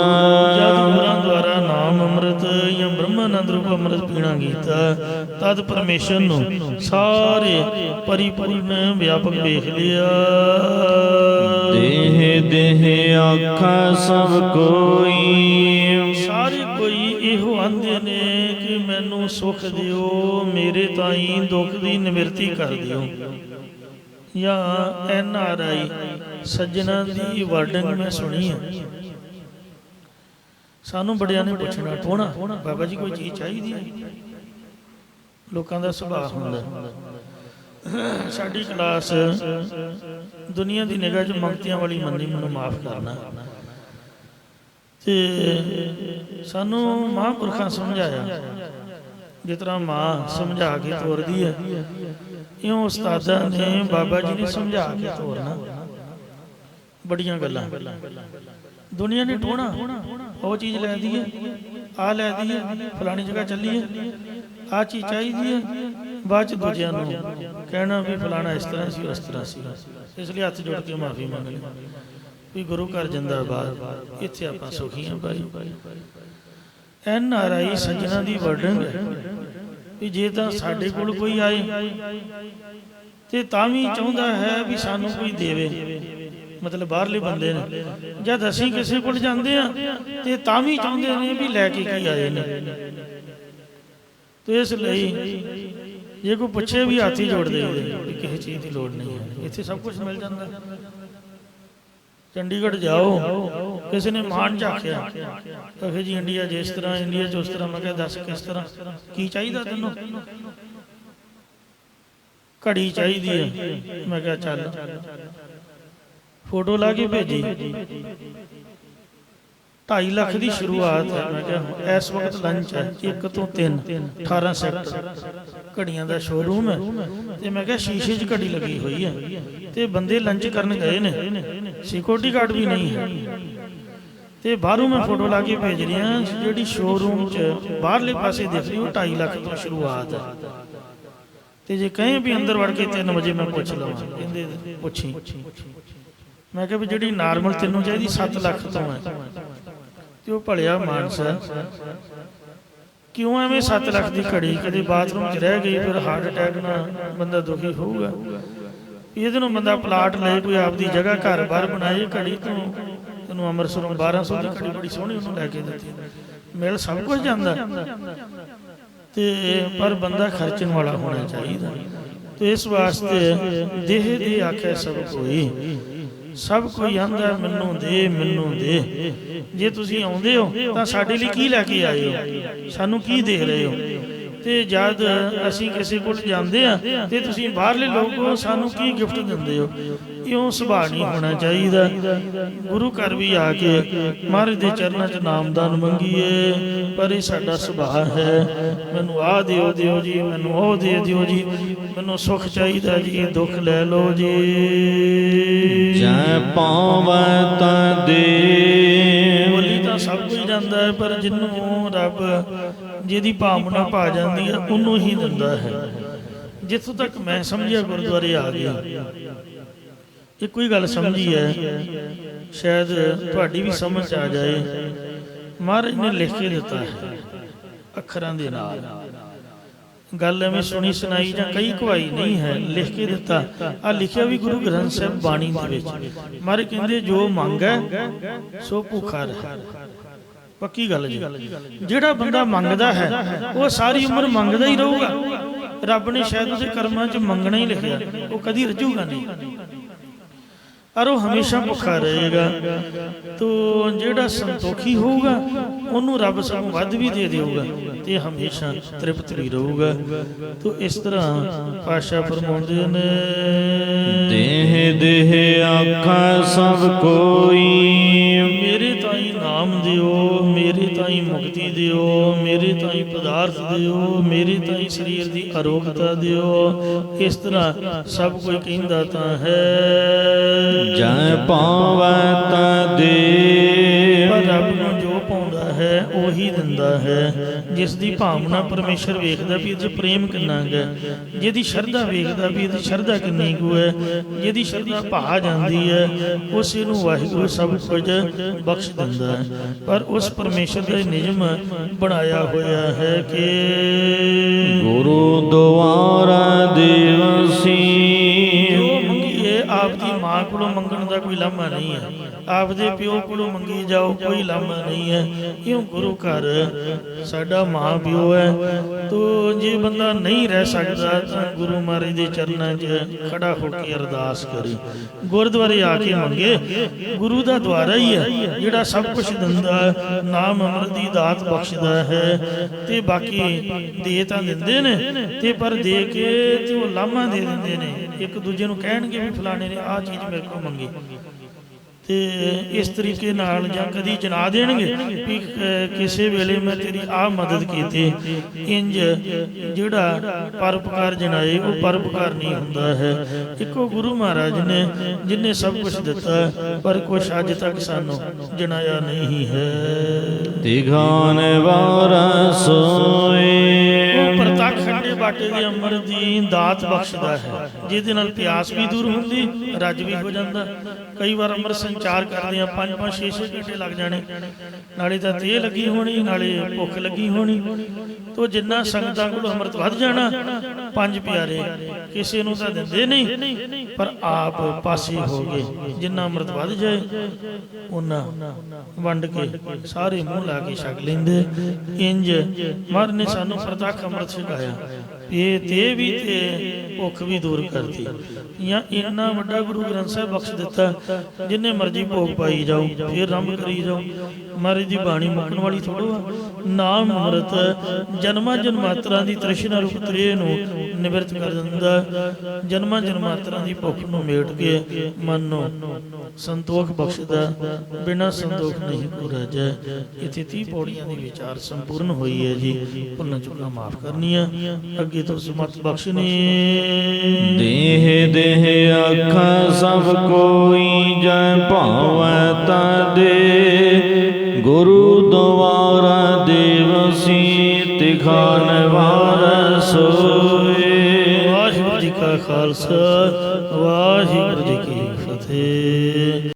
ਜਦ ਗੁਰਾਂ ਦੁਆਰਾ ਨਾਮ ਅੰਮ੍ਰਿਤ ਜਾਂ ਬ੍ਰਹਮਾਨੰਦ ਰੂਪ ਅੰਮ੍ਰਿਤ ਪੀਣਾ ਕੀਤਾ, ਤਦ ਪਰਮੇਸ਼ਰ ਨੂੰ ਸਾਰੇ ਪਰਿਪੂਰਨ ਵਿਆਪਕ ਵੇਖ ਲਿਆ। ਦੇਹ ਦੇਹ ਆਖਾ ਸਭ ਕੋਈ ਸਾਰੇ ਕੋਈ ਇਹੋ ਆਂਦੇ ਨੇ ਕਿ ਮੈਨੂੰ ਸੁਖ ਦਿਓ, ਮੇਰੇ ਤਾਈਂ ਦੁੱਖ ਦੀ ਨਿਵਰਤੀ ਕਰ ਦਿਓ। ਜਾਂ NRI ਸੱਜਣਾ ਦੀ ਵਰਡਿੰਗ ਮੈਂ ਸੁਣੀ ਹੈ, ਸਾਨੂੰ ਬੜਿਆਂ ਨੇ ਪੁੱਛਣਾ ਟੋਣਾ ਬਾਬਾ ਜੀ ਕੋਈ ਚੀਜ਼ ਚਾਹੀਦੀ ਹੈ, ਲੋਕਾਂ ਦਾ ਸੁਭਾਅ ਹੁੰਦਾ। ਸਾਡੀ ਕਲਾਸ ਦੁਨੀਆ ਦੀ ਨਿਗਾਹ 'ਚ ਮੰਗਤਿਆਂ ਵਾਲੀ ਮੰਨੀ, ਮੈਨੂੰ ਮਾਫ ਕਰਨਾ। ਤੇ ਸਾਨੂੰ ਮਹਾਂਪੁਰਖਾਂ ਸਮਝਾਇਆ, ਜਿਸ ਤਰ੍ਹਾਂ ਮਾਂ ਸਮਝਾ ਕੇ ਤੋਰਦੀ ਹੈ, ਇਉਂ ਉਸਤਾਦਾਂ ਨੇ ਬਾਬਾ ਜੀ ਨੇ ਸਮਝਾ ਕੇ ਤੋਰਨਾ। ਬੜੀਆਂ ਗੱਲਾਂ ਦੁਨੀਆ ਨੇ ਟੋਣਾ, ਉਹ ਚੀਜ਼ ਲੈ ਦੀ ਹੈ, ਆਹ ਲੈ ਦੀ ਹੈ, ਫਲਾਣੀ ਜਗ੍ਹਾ ਚੱਲੀ ਹੈ, ਆਹ ਚੀਜ਼ ਚਾਹੀਦੀ ਹੈ, ਬਾਅਦ 'ਚ ਦੂਜਿਆਂ ਨੂੰ ਕਹਿਣਾ ਵੀ ਫਲਾਣਾ ਇਸ ਤਰ੍ਹਾਂ ਸੀ ਉਸ ਤਰ੍ਹਾਂ ਸੀ। ਇਸ ਲਈ ਹੱਥ ਜੋੜ ਕੇ ਮਾਫੀ ਮੰਗ ਲਈ ਵੀ ਗੁਰੂ ਘਰ ਜਿੰਦਾਬਾਦ, ਇੱਥੇ ਆਪਾਂ ਸੁਖੀ ਹਾਂ ਭਾਈ। NRI ਸੱਜਣਾ ਦੀ ਵਰਡਿੰਗ ਹੈ ਵੀ ਜੇ ਤਾਂ ਸਾਡੇ ਕੋਲ ਕੋਈ ਆਏ ਤੇ ਤਾਂ ਵੀ ਚਾਹੁੰਦਾ ਹੈ ਵੀ ਸਾਨੂੰ ਕੋਈ ਦੇਵੇ, ਮਤਲਬ ਬਾਹਰਲੇ ਬੰਦੇ ਨੇ। ਜਦ ਅਸੀਂ ਕਿਸੇ ਕੋਲ ਜਾਂਦੇ ਆ ਤੇ ਤਾਂ ਵੀ ਚਾਹੁੰਦੇ ਨੇ ਵੀ ਲੈ ਕੇ ਕੀ ਆਏ ਨੇ। ਤੇ ਇਸ ਲਈ ਜੇ ਕੋਈ ਪੁੱਛੇ ਵੀ ਹੱਥ ਹੀ ਜੋੜ ਦੇਈਦੇ ਵੀ ਕਿਸੇ ਚੀਜ਼ ਦੀ ਲੋੜ ਨਹੀਂ ਹੈ, ਇੱਥੇ ਸਭ ਕੁਝ ਮਿਲ ਜਾਂਦਾ। ਚੰਡੀਗੜ੍ਹ ਜਾਓ, ਕਿਸੇ ਨੇ ਮਾਣ ਝਾਕਿਆ ਤਾਂ ਫਿਰ ਜੀ ਇੰਡੀਆ ਜਿਸ ਤਰ੍ਹਾਂ, ਇੰਡੀਆ 'ਚ ਉਸ ਤਰ੍ਹਾਂ। ਮੈਂ ਕਿਹਾ ਦੱਸ ਕਿਸ ਤਰ੍ਹਾਂ, ਕੀ ਚਾਹੀਦਾ ਤੈਨੂੰ? ਘੜੀ ਚਾਹੀਦੀ ਹੈ। ਮੈਂ ਕਿਹਾ ਚੱਲ, ਫੋਟੋ ਲਾ ਕੇ ਭੇਜੀ, 2.5 ਲੱਖ ਦੀ ਸ਼ੁਰੂਆਤ ਹੈ। ਮੈਂ ਕਿਹਾ ਇਸ ਵਕਤ ਲੰਚ ਹੈ 1 ਤੋਂ 3 18 ਸੈਕਟਰ ਘੜੀਆਂ ਦਾ ਸ਼ੋਰੂਮ ਹੈ। ਤੇ ਮੈਂ ਕਿਹਾ ਸ਼ੀਸ਼ੇ 'ਚ ਘੜੀ ਲੱਗੀ ਹੋਈ ਹੈ ਤੇ ਬੰਦੇ ਲੰਚ ਕਰਨ ਗਏ ਨੇ, ਸਿਕਿਉਰਿਟੀ ਗਾਰਡ ਵੀ ਨਹੀਂ ਹੈ। ਤੇ ਬਾਹਰੋਂ ਮੈਂ ਫੋਟੋ ਲਾ ਕੇ ਭੇਜ ਰਿਹਾ, ਜਿਹੜੀ ਸ਼ੋਰੂਮ 'ਚ ਬਾਹਰਲੇ ਪਾਸੇ ਦਿਖ ਰਹੀ ਉਹ 2.5 ਲੱਖ ਤੋਂ ਸ਼ੁਰੂਆਤ ਹੈ। ਤੇ ਜੇ ਕਹੇ ਵੀ ਅੰਦਰ ਵੜ ਕੇ 3 ਵਜੇ ਮੈਂ ਪੁੱਛ ਲਵਾਂ, ਕਹਿੰਦੇ ਪੁੱਛੀ। ਮੈਂ ਕਿਹਾ ਵੀ ਜਿਹੜੀ ਨਾਰਮਲ ਤੈਨੂੰ ਚਾਹੀਦੀ 7 ਲੱਖ ਤੋਂ ਹੈ। ਤੇ ਉਹ ਭਲਿਆ ਮਾਨਸਾ ਕਿਉਂ ਐਵੇਂ 7 ਲੱਖ ਦੀ ਘੜੀ ਕਦੇ ਬਾਥਰੂਮ 'ਚ ਰਹਿ ਗਈ, ਫਿਰ ਹਾਰਟ ਅਟੈਕ ਨਾਲ ਬੰਦਾ ਦੁਖੀ ਹੋਊਗਾ। ਇਹਦੇ ਨੂੰ ਬੰਦਾ ਪਲਾਟ ਲੈ ਕੋਈ ਆਪਦੀ ਜਗ੍ਹਾ ਘਰ ਬਾਹਰ ਬਣਾਏ, ਘੜੀ ਤੋਂ ਤੈਨੂੰ ਅੰਮ੍ਰਿਤਸਰੋਂ 1200 ਦੀ ਘੜੀ ਬੜੀ ਸੋਹਣੀ ਉਹਨੂੰ ਲੈ ਕੇ ਦਿੱਤੀ। ਮਿਲ ਸਭ ਕੁਝ ਜਾਂਦਾ ਤੇ ਪਰ ਬੰਦਾ ਖਰਚਣ ਵਾਲਾ ਹੋਣਾ ਚਾਹੀਦਾ। ਤੇ ਇਸ ਵਾਸਤੇ ਦੇਹ ਦੇ ਆਖਿਆ ਸਭ ਕੋਈ, ਸਭ ਕੋਈ ਆਂਦਾ ਮੈਨੂੰ ਦੇ ਮੈਨੂੰ ਦੇ। ਜੇ ਤੁਸੀਂ ਆਉਂਦੇ ਹੋ ਤਾਂ ਸਾਡੇ ਲਈ ਕੀ ਲੈ ਕੇ ਆਏ ਹੋ, ਸਾਨੂੰ ਕੀ ਦੇ ਰਹੇ ਹੋ? ਤੇ ਜਦ ਅਸੀਂ ਕਿਸੇ ਕੋਲ ਜਾਂਦੇ ਆ ਤੇ ਤੁਸੀਂ ਬਾਹਰਲੇ ਲੋਕ ਹੋ, ਸਾਨੂੰ ਕੀ ਗਿਫਟ ਦਿੰਦੇ ਹੋ? ਇਉਂ ਸੁਭਾਅ ਨਹੀਂ ਹੋਣਾ ਚਾਹੀਦਾ। ਗੁਰੂ ਘਰ ਵੀ ਆ ਕੇ ਮਹਾਰਾਜ ਦੇ ਚਰਨਾਂ 'ਚ ਨਾਮਦਾਨ ਮੰਗੀਏ, ਪਰ ਇਹ ਸਾਡਾ ਸੁਭਾਅ ਹੈ, ਮੈਨੂੰ ਆਹ ਦਿਓ ਦਿਓ ਜੀ, ਮੈਨੂੰ ਉਹ ਦੇ ਦਿਓ ਜੀ, ਮੈਨੂੰ ਸੁੱਖ ਚਾਹੀਦਾ ਜੀ, ਦੁੱਖ ਲੈ ਲਓ ਜੀ। ਜੈ ਪਾਵੈ ਤਾ ਦੇ ਬੋਲੀ ਤਾਂ ਸਭ ਕੁਝ ਜਾਂਦਾ ਹੈ, ਪਰ ਜਿਹਨੂੰ ਰੱਬ ਜਿਹਦੀ ਭਾਵਨਾ ਪਾ ਜਾਂਦੀ ਹੈ ਉਹਨੂੰ ਹੀ ਦਿੰਦਾ ਹੈ। ਜਿੱਥੋਂ ਤੱਕ ਮੈਂ ਸਮਝਿਆ ਗੁਰਦੁਆਰੇ ਆ ਗਿਆ, ਇੱਕੋ ਹੀ ਗੱਲ ਸਮਝੀ ਹੈ, ਸ਼ਾਇਦ ਤੁਹਾਡੀ ਵੀ ਸਮਝ ਆ ਜਾਏ। ਮਹਾਰਾਜ ਨੇ ਲਿਖ ਕੇ ਦਿੱਤਾ ਹੈ ਅੱਖਰਾਂ ਦੇ ਨਾਲ, ਗੱਲ ਐਵੇਂ ਸੁਣੀ ਸੁਣਾਈ ਜਾਂ ਕਈ ਕਵਾਈ ਨਹੀਂ ਹੈ, ਲਿਖ ਕੇ ਦਿੱਤਾ। ਆ ਲਿਖਿਆ ਵੀ ਗੁਰੂ ਗ੍ਰੰਥ ਸਾਹਿਬ ਬਾਣੀ ਦੇ ਵਿੱਚ। ਮਹਾਰਾਜ ਕਹਿੰਦੇ ਜੋ ਮੰਗੈ ਸੋ ਭੁੱਖਾ ਰਹਿ। ਪੱਕੀ ਗੱਲ ਜੀ। ਜਿਹੜਾ ਬੰਦਾ ਮੰਗਦਾ ਹੈ ਉਹ ਸਾਰੀ ਉਮਰ ਮੰਗਦਾ ਹੀ ਰਹੂਗਾ। ਰੱਬ ਨੇ ਸ਼ਾਇਦ ਉਹਦੇ ਕਰਮਾਂ 'ਚ ਮੰਗਣਾ ਹੀ ਲਿਖਿਆ, ਉਹ ਕਦੀ ਰਜੂਗਾ ਨਹੀਂ, ਔਰ ਉਹ ਹਮੇਸ਼ਾ ਭੁੱਖਾ ਰਹੇਗਾ। ਤੋ ਜਿਹੜਾ ਸੰਤੋਖੀ ਹੋਊਗਾ ਉਹਨੂੰ ਰੱਬ ਸਭ ਵੱਧ ਵੀ ਦੇ ਦੇਊਗਾ ਤੇ ਹਮੇਸ਼ਾ ਤ੍ਰਿਪਤ ਵੀ ਰਹੂਗਾ। ਤੋ ਇਸ ਤਰ੍ਹਾਂ ਪਾਤਸ਼ਾਹ ਫਰਮਾਉਂਦੇ ਨੇ, ਦੇਹ ਦੇਹ ਆਖਾ ਸਭ ਕੋਈ, ਮੇਰੇ ਤਾਈ ਨਾਮ ਦਿਓ, ਮੇਰੇ ਤਾਈ ਮੁਕਤੀ ਦਿਓ, ਮੇਰੇ ਤਾਈ ਪਦਾਰਥ ਦਿਓ, ਮੇਰੇ ਤਾਈ ਸਰੀਰ ਦੀ ਅਰੋਗਤਾ ਦਿਓ। ਇਸ ਤਰ੍ਹਾਂ ਸਭ ਕੋਈ ਕਹਿੰਦਾ ਤਾਂ ਹੈ, ਜੈ ਪਾਵੈ ਤਾ ਦੇ। ਪਰ ਰੱਬ ਨੂੰ ਜੋ ਪਾਉਂਦਾ ਹੈ ਉਹੀ ਦਿੰਦਾ ਹੈ। ਜਿਸ ਦੀ ਭਾਵਨਾ ਪਰਮੇਸ਼ਰ ਵੇਖਦਾ ਵੀ ਇਹਦੇ ਪ੍ਰੇਮ ਕਿੰਨਾ ਹੈ, ਜਿਹਦੀ ਸ਼ਰਧਾ ਵੇਖਦਾ ਵੀ ਇਹਦੀ ਸ਼ਰਧਾ ਕਿੰਨੀ ਕੁ ਹੈ, ਜਿਹਦੀ ਸ਼ਰਧਾ ਭਾ ਜਾਂਦੀ ਹੈ ਉਸੇ ਨੂੰ ਵਾਹਿਗੁਰੂ ਸਭ ਕੁਝ ਬਖਸ਼ ਦਿੰਦਾ ਹੈ। ਪਰ ਉਸ ਪਰਮੇਸ਼ਰ ਦਾ ਨਿਯਮ ਬਣਾਇਆ ਹੋਇਆ ਹੈ ਕਿ ਗੁਰੂ ਦੁਆਰਾ ਦਿਵਸੀ, ਜੋ ਮੰਗੀਏ ਆਪਦੀ ਮਾਂ ਕੋਲੋਂ ਮੰਗਣ ਦਾ ਕੋਈ ਲਾਮਾ ਨਹੀਂ ਹੈ, ਆਪਦੇ ਪਿਓ ਕੋਲੋਂ ਮੰਗੀ ਜਾਓ ਕੋਈ ਲਾਮਾ ਨਹੀਂ ਹੈ। ਕਿਉਂ? ਗੁਰੂ ਘਰ ਸਾਡਾ ਮਾਂ ਪਿਓ ਹੈ। ਤੋ ਜੇ ਬੰਦਾ ਨਹੀਂ ਰਹਿ ਸਕਦਾ ਤਾਂ ਗੁਰੂ ਮਹਾਰਾਜ ਦੇ ਚਰਨਾਂ 'ਚ ਖੜਾ ਹੋ ਕੇ ਅਰਦਾਸ ਕਰੇ, ਗੁਰਦੁਆਰੇ ਆ ਕੇ ਮੰਗੇ। ਗੁਰੂ ਦਾ ਦੁਆਰਾ ਹੀ ਹੈ ਜਿਹੜਾ ਸਭ ਕੁਝ ਦਿੰਦਾ, ਨਾਮ ਅੰਮ੍ਰਿਤ ਦੀ ਦਾਤ ਬਖਸ਼ਦਾ ਹੈ। ਤੇ ਬਾਕੀ ਦੇ ਤਾਂ ਦਿੰਦੇ ਨੇ ਤੇ ਪਰ ਦੇ ਕੇ ਤੇ ਉਹ ਲਾਮਾ ਦੇ ਦਿੰਦੇ ਨੇ, ਇੱਕ ਦੂਜੇ ਨੂੰ ਕਹਿਣਗੇ ਵੀ ਫਲਾਣੇ ਨੇ ਆਹ ਚੀਜ਼ ਮੇਰੇ ਕੋਲ ਮੰਗੀ, ਤੇ ਇਸ ਤਰੀਕੇ ਨਾਲ ਜਾਂ ਕਦੀ ਜਨਾ ਦੇਣਗੇ ਵੀ ਕਿਸੇ ਵੇਲੇ ਮੈਂ ਤੇਰੀ ਆਹ ਮਦਦ ਕੀਤੀ। ਇੰਜ ਜਿਹੜਾ ਪਰਉਪਕਾਰ ਜਨਾਏ ਉਹ ਪਰਉਪਕਾਰ ਨਹੀਂ ਹੁੰਦਾ ਹੈ। ਇੱਕੋ ਗੁਰੂ ਮਹਾਰਾਜ ਨੇ ਜਿਨੇ ਸਭ ਕੁਝ ਦਿੱਤਾ, ਪਰ ਕੁਛ ਅੱਜ ਤੱਕ ਸਾਨੂੰ ਜਨਾਇਆ ਨਹੀਂ ਹੈ। ਤਿਗਾਨ ਵਾਰਾ ਸੋਏ, ਉਹ ਪ੍ਰਤੱਖ ਖੰਡੇ ਬਾਟੇ ਦੇ ਅੰਮ੍ਰਿਤ ਦੀ ਦਾਤ ਬਖਸ਼ਦਾ ਹੈ, ਜਿਹਦੇ ਨਾਲ ਪਿਆਸ ਵੀ ਦੂਰ ਹੁੰਦੀ, ਰੱਜ ਵੀ ਹੋ ਜਾਂਦਾ। ਕਈ ਵਾਰ ਅੰਮ੍ਰਿਤ ਸੰਚਾਰ ਕਰਦੇ ਆ 5-5 6-6 ਘੰਟੇ ਲੱਗ ਜਾਣੇ, ਨਾਲੇ ਤਾਂ ਤੇਹ ਲੱਗੀ ਹੋਣੀ ਨਾਲੇ ਭੁੱਖ ਲੱਗੀ ਹੋਣੀ। ਤੋ ਜਿੰਨਾ ਸੰਗਤਾਂ ਕੋਲ ਅੰਮ੍ਰਿਤ ਵੱਧ ਜਾਣਾ, ਪੰਜ ਪਿਆਰੇ ਕਿਸੇ ਨੂੰ ਤਾਂ ਦਿੰਦੇ ਨਹੀਂ ਪਰ ਆਪ ਪਾਸੇ ਹੋ ਗਏ। ਜਿੰਨਾ ਅੰਮ੍ਰਿਤ ਵੱਧ ਜਾਏ ਉਹਨਾਂ ਵੰਡ ਕੇ ਸਾਰੇ ਮੂੰਹ ਲਾ ਕੇ ਛਕ ਲੈਂਦੇ। ਇੰਜ ਮਹਾਰਾਜ ਨੇ ਸਾਨੂੰ ਪ੍ਰਤੱਖ ਅੰਮ੍ਰਿਤ ਛਕਾਇਆ, ਇਹ ਤੇ ਵੀ ਤੇ ਭੁੱਖ ਵੀ ਦੂਰ ਕਰਤੀ। ਜਾਂ ਇੰਨਾ ਵੱਡਾ ਗੁਰੂ ਗ੍ਰੰਥ ਸਾਹਿਬ ਬਖਸ਼ ਦਿੱਤਾ, ਜਿੰਨੇ ਮਰਜ਼ੀ ਭੋਗ ਪਾਈ ਜਾਓ, ਫਿਰ ਰੰਭ ਕਰੀ ਜਾਓ। ਮਹਾਰਾਜ ਦੀ ਬਾਣੀ ਮੁੱਕਣ ਵਾਲੀ ਥੋੜੋ ਆ। ਨਾਮ ਅੰਮ੍ਰਿਤ ਜਨਮਾਂ ਜਨਮਾਤਰਾਂ ਦੀ ਤ੍ਰਿਸ਼ਨਾ ਰੂਪ ਤ੍ਰੇਹ ਨੂੰ ਨਿਵਰਤ ਕਰ ਦਿੰਦਾ। ਜਨਮਾਂ ਜਨਮਾਤਰਾਂ ਦੀ ਭੁੱਖ ਨੂੰ ਮੇਟ ਕੇ ਮਨ ਨੂੰ ਸੰਤੋਖ ਬਖਸ਼ਦਾ, ਬਿਨਾਂ ਸੰਤੋਖ ਨਹੀਂ ਪੂਰਾ ਜਾ। ਇੱਥੇ 30 ਪੌੜੀਆਂ ਦੀ ਵਿਚਾਰ ਸੰਪੂਰਨ ਹੋਈ ਹੈ ਜੀ। ਭੁੱਲਾਂ ਚੁੱਕਾਂ ਮਾਫ ਕਰਨੀਆਂ, ਅੱਗੇ ਤੋਂ ਸਮਤ ਬਖਸ਼ਣੀ। ਦੇਹ ਦੇਹ ਆਖਾ ਸਭ ਕੋਈ, ਜੈ ਭਾਵੈ ਤਾ ਦੇ। ਗੁਰੂ ਦੁਆਰਾ ਦਿਵਸੀ, ਤਿਖਾਨ ਵਾਰ ਸੋਏ। ਵਾਹਿਗੁਰੂ ਜੀ ਕਾ ਖਾਲਸਾ, ਵਾਹਿਗੁਰੂ ਜੀ ਕੀ ਫਤਿਹ।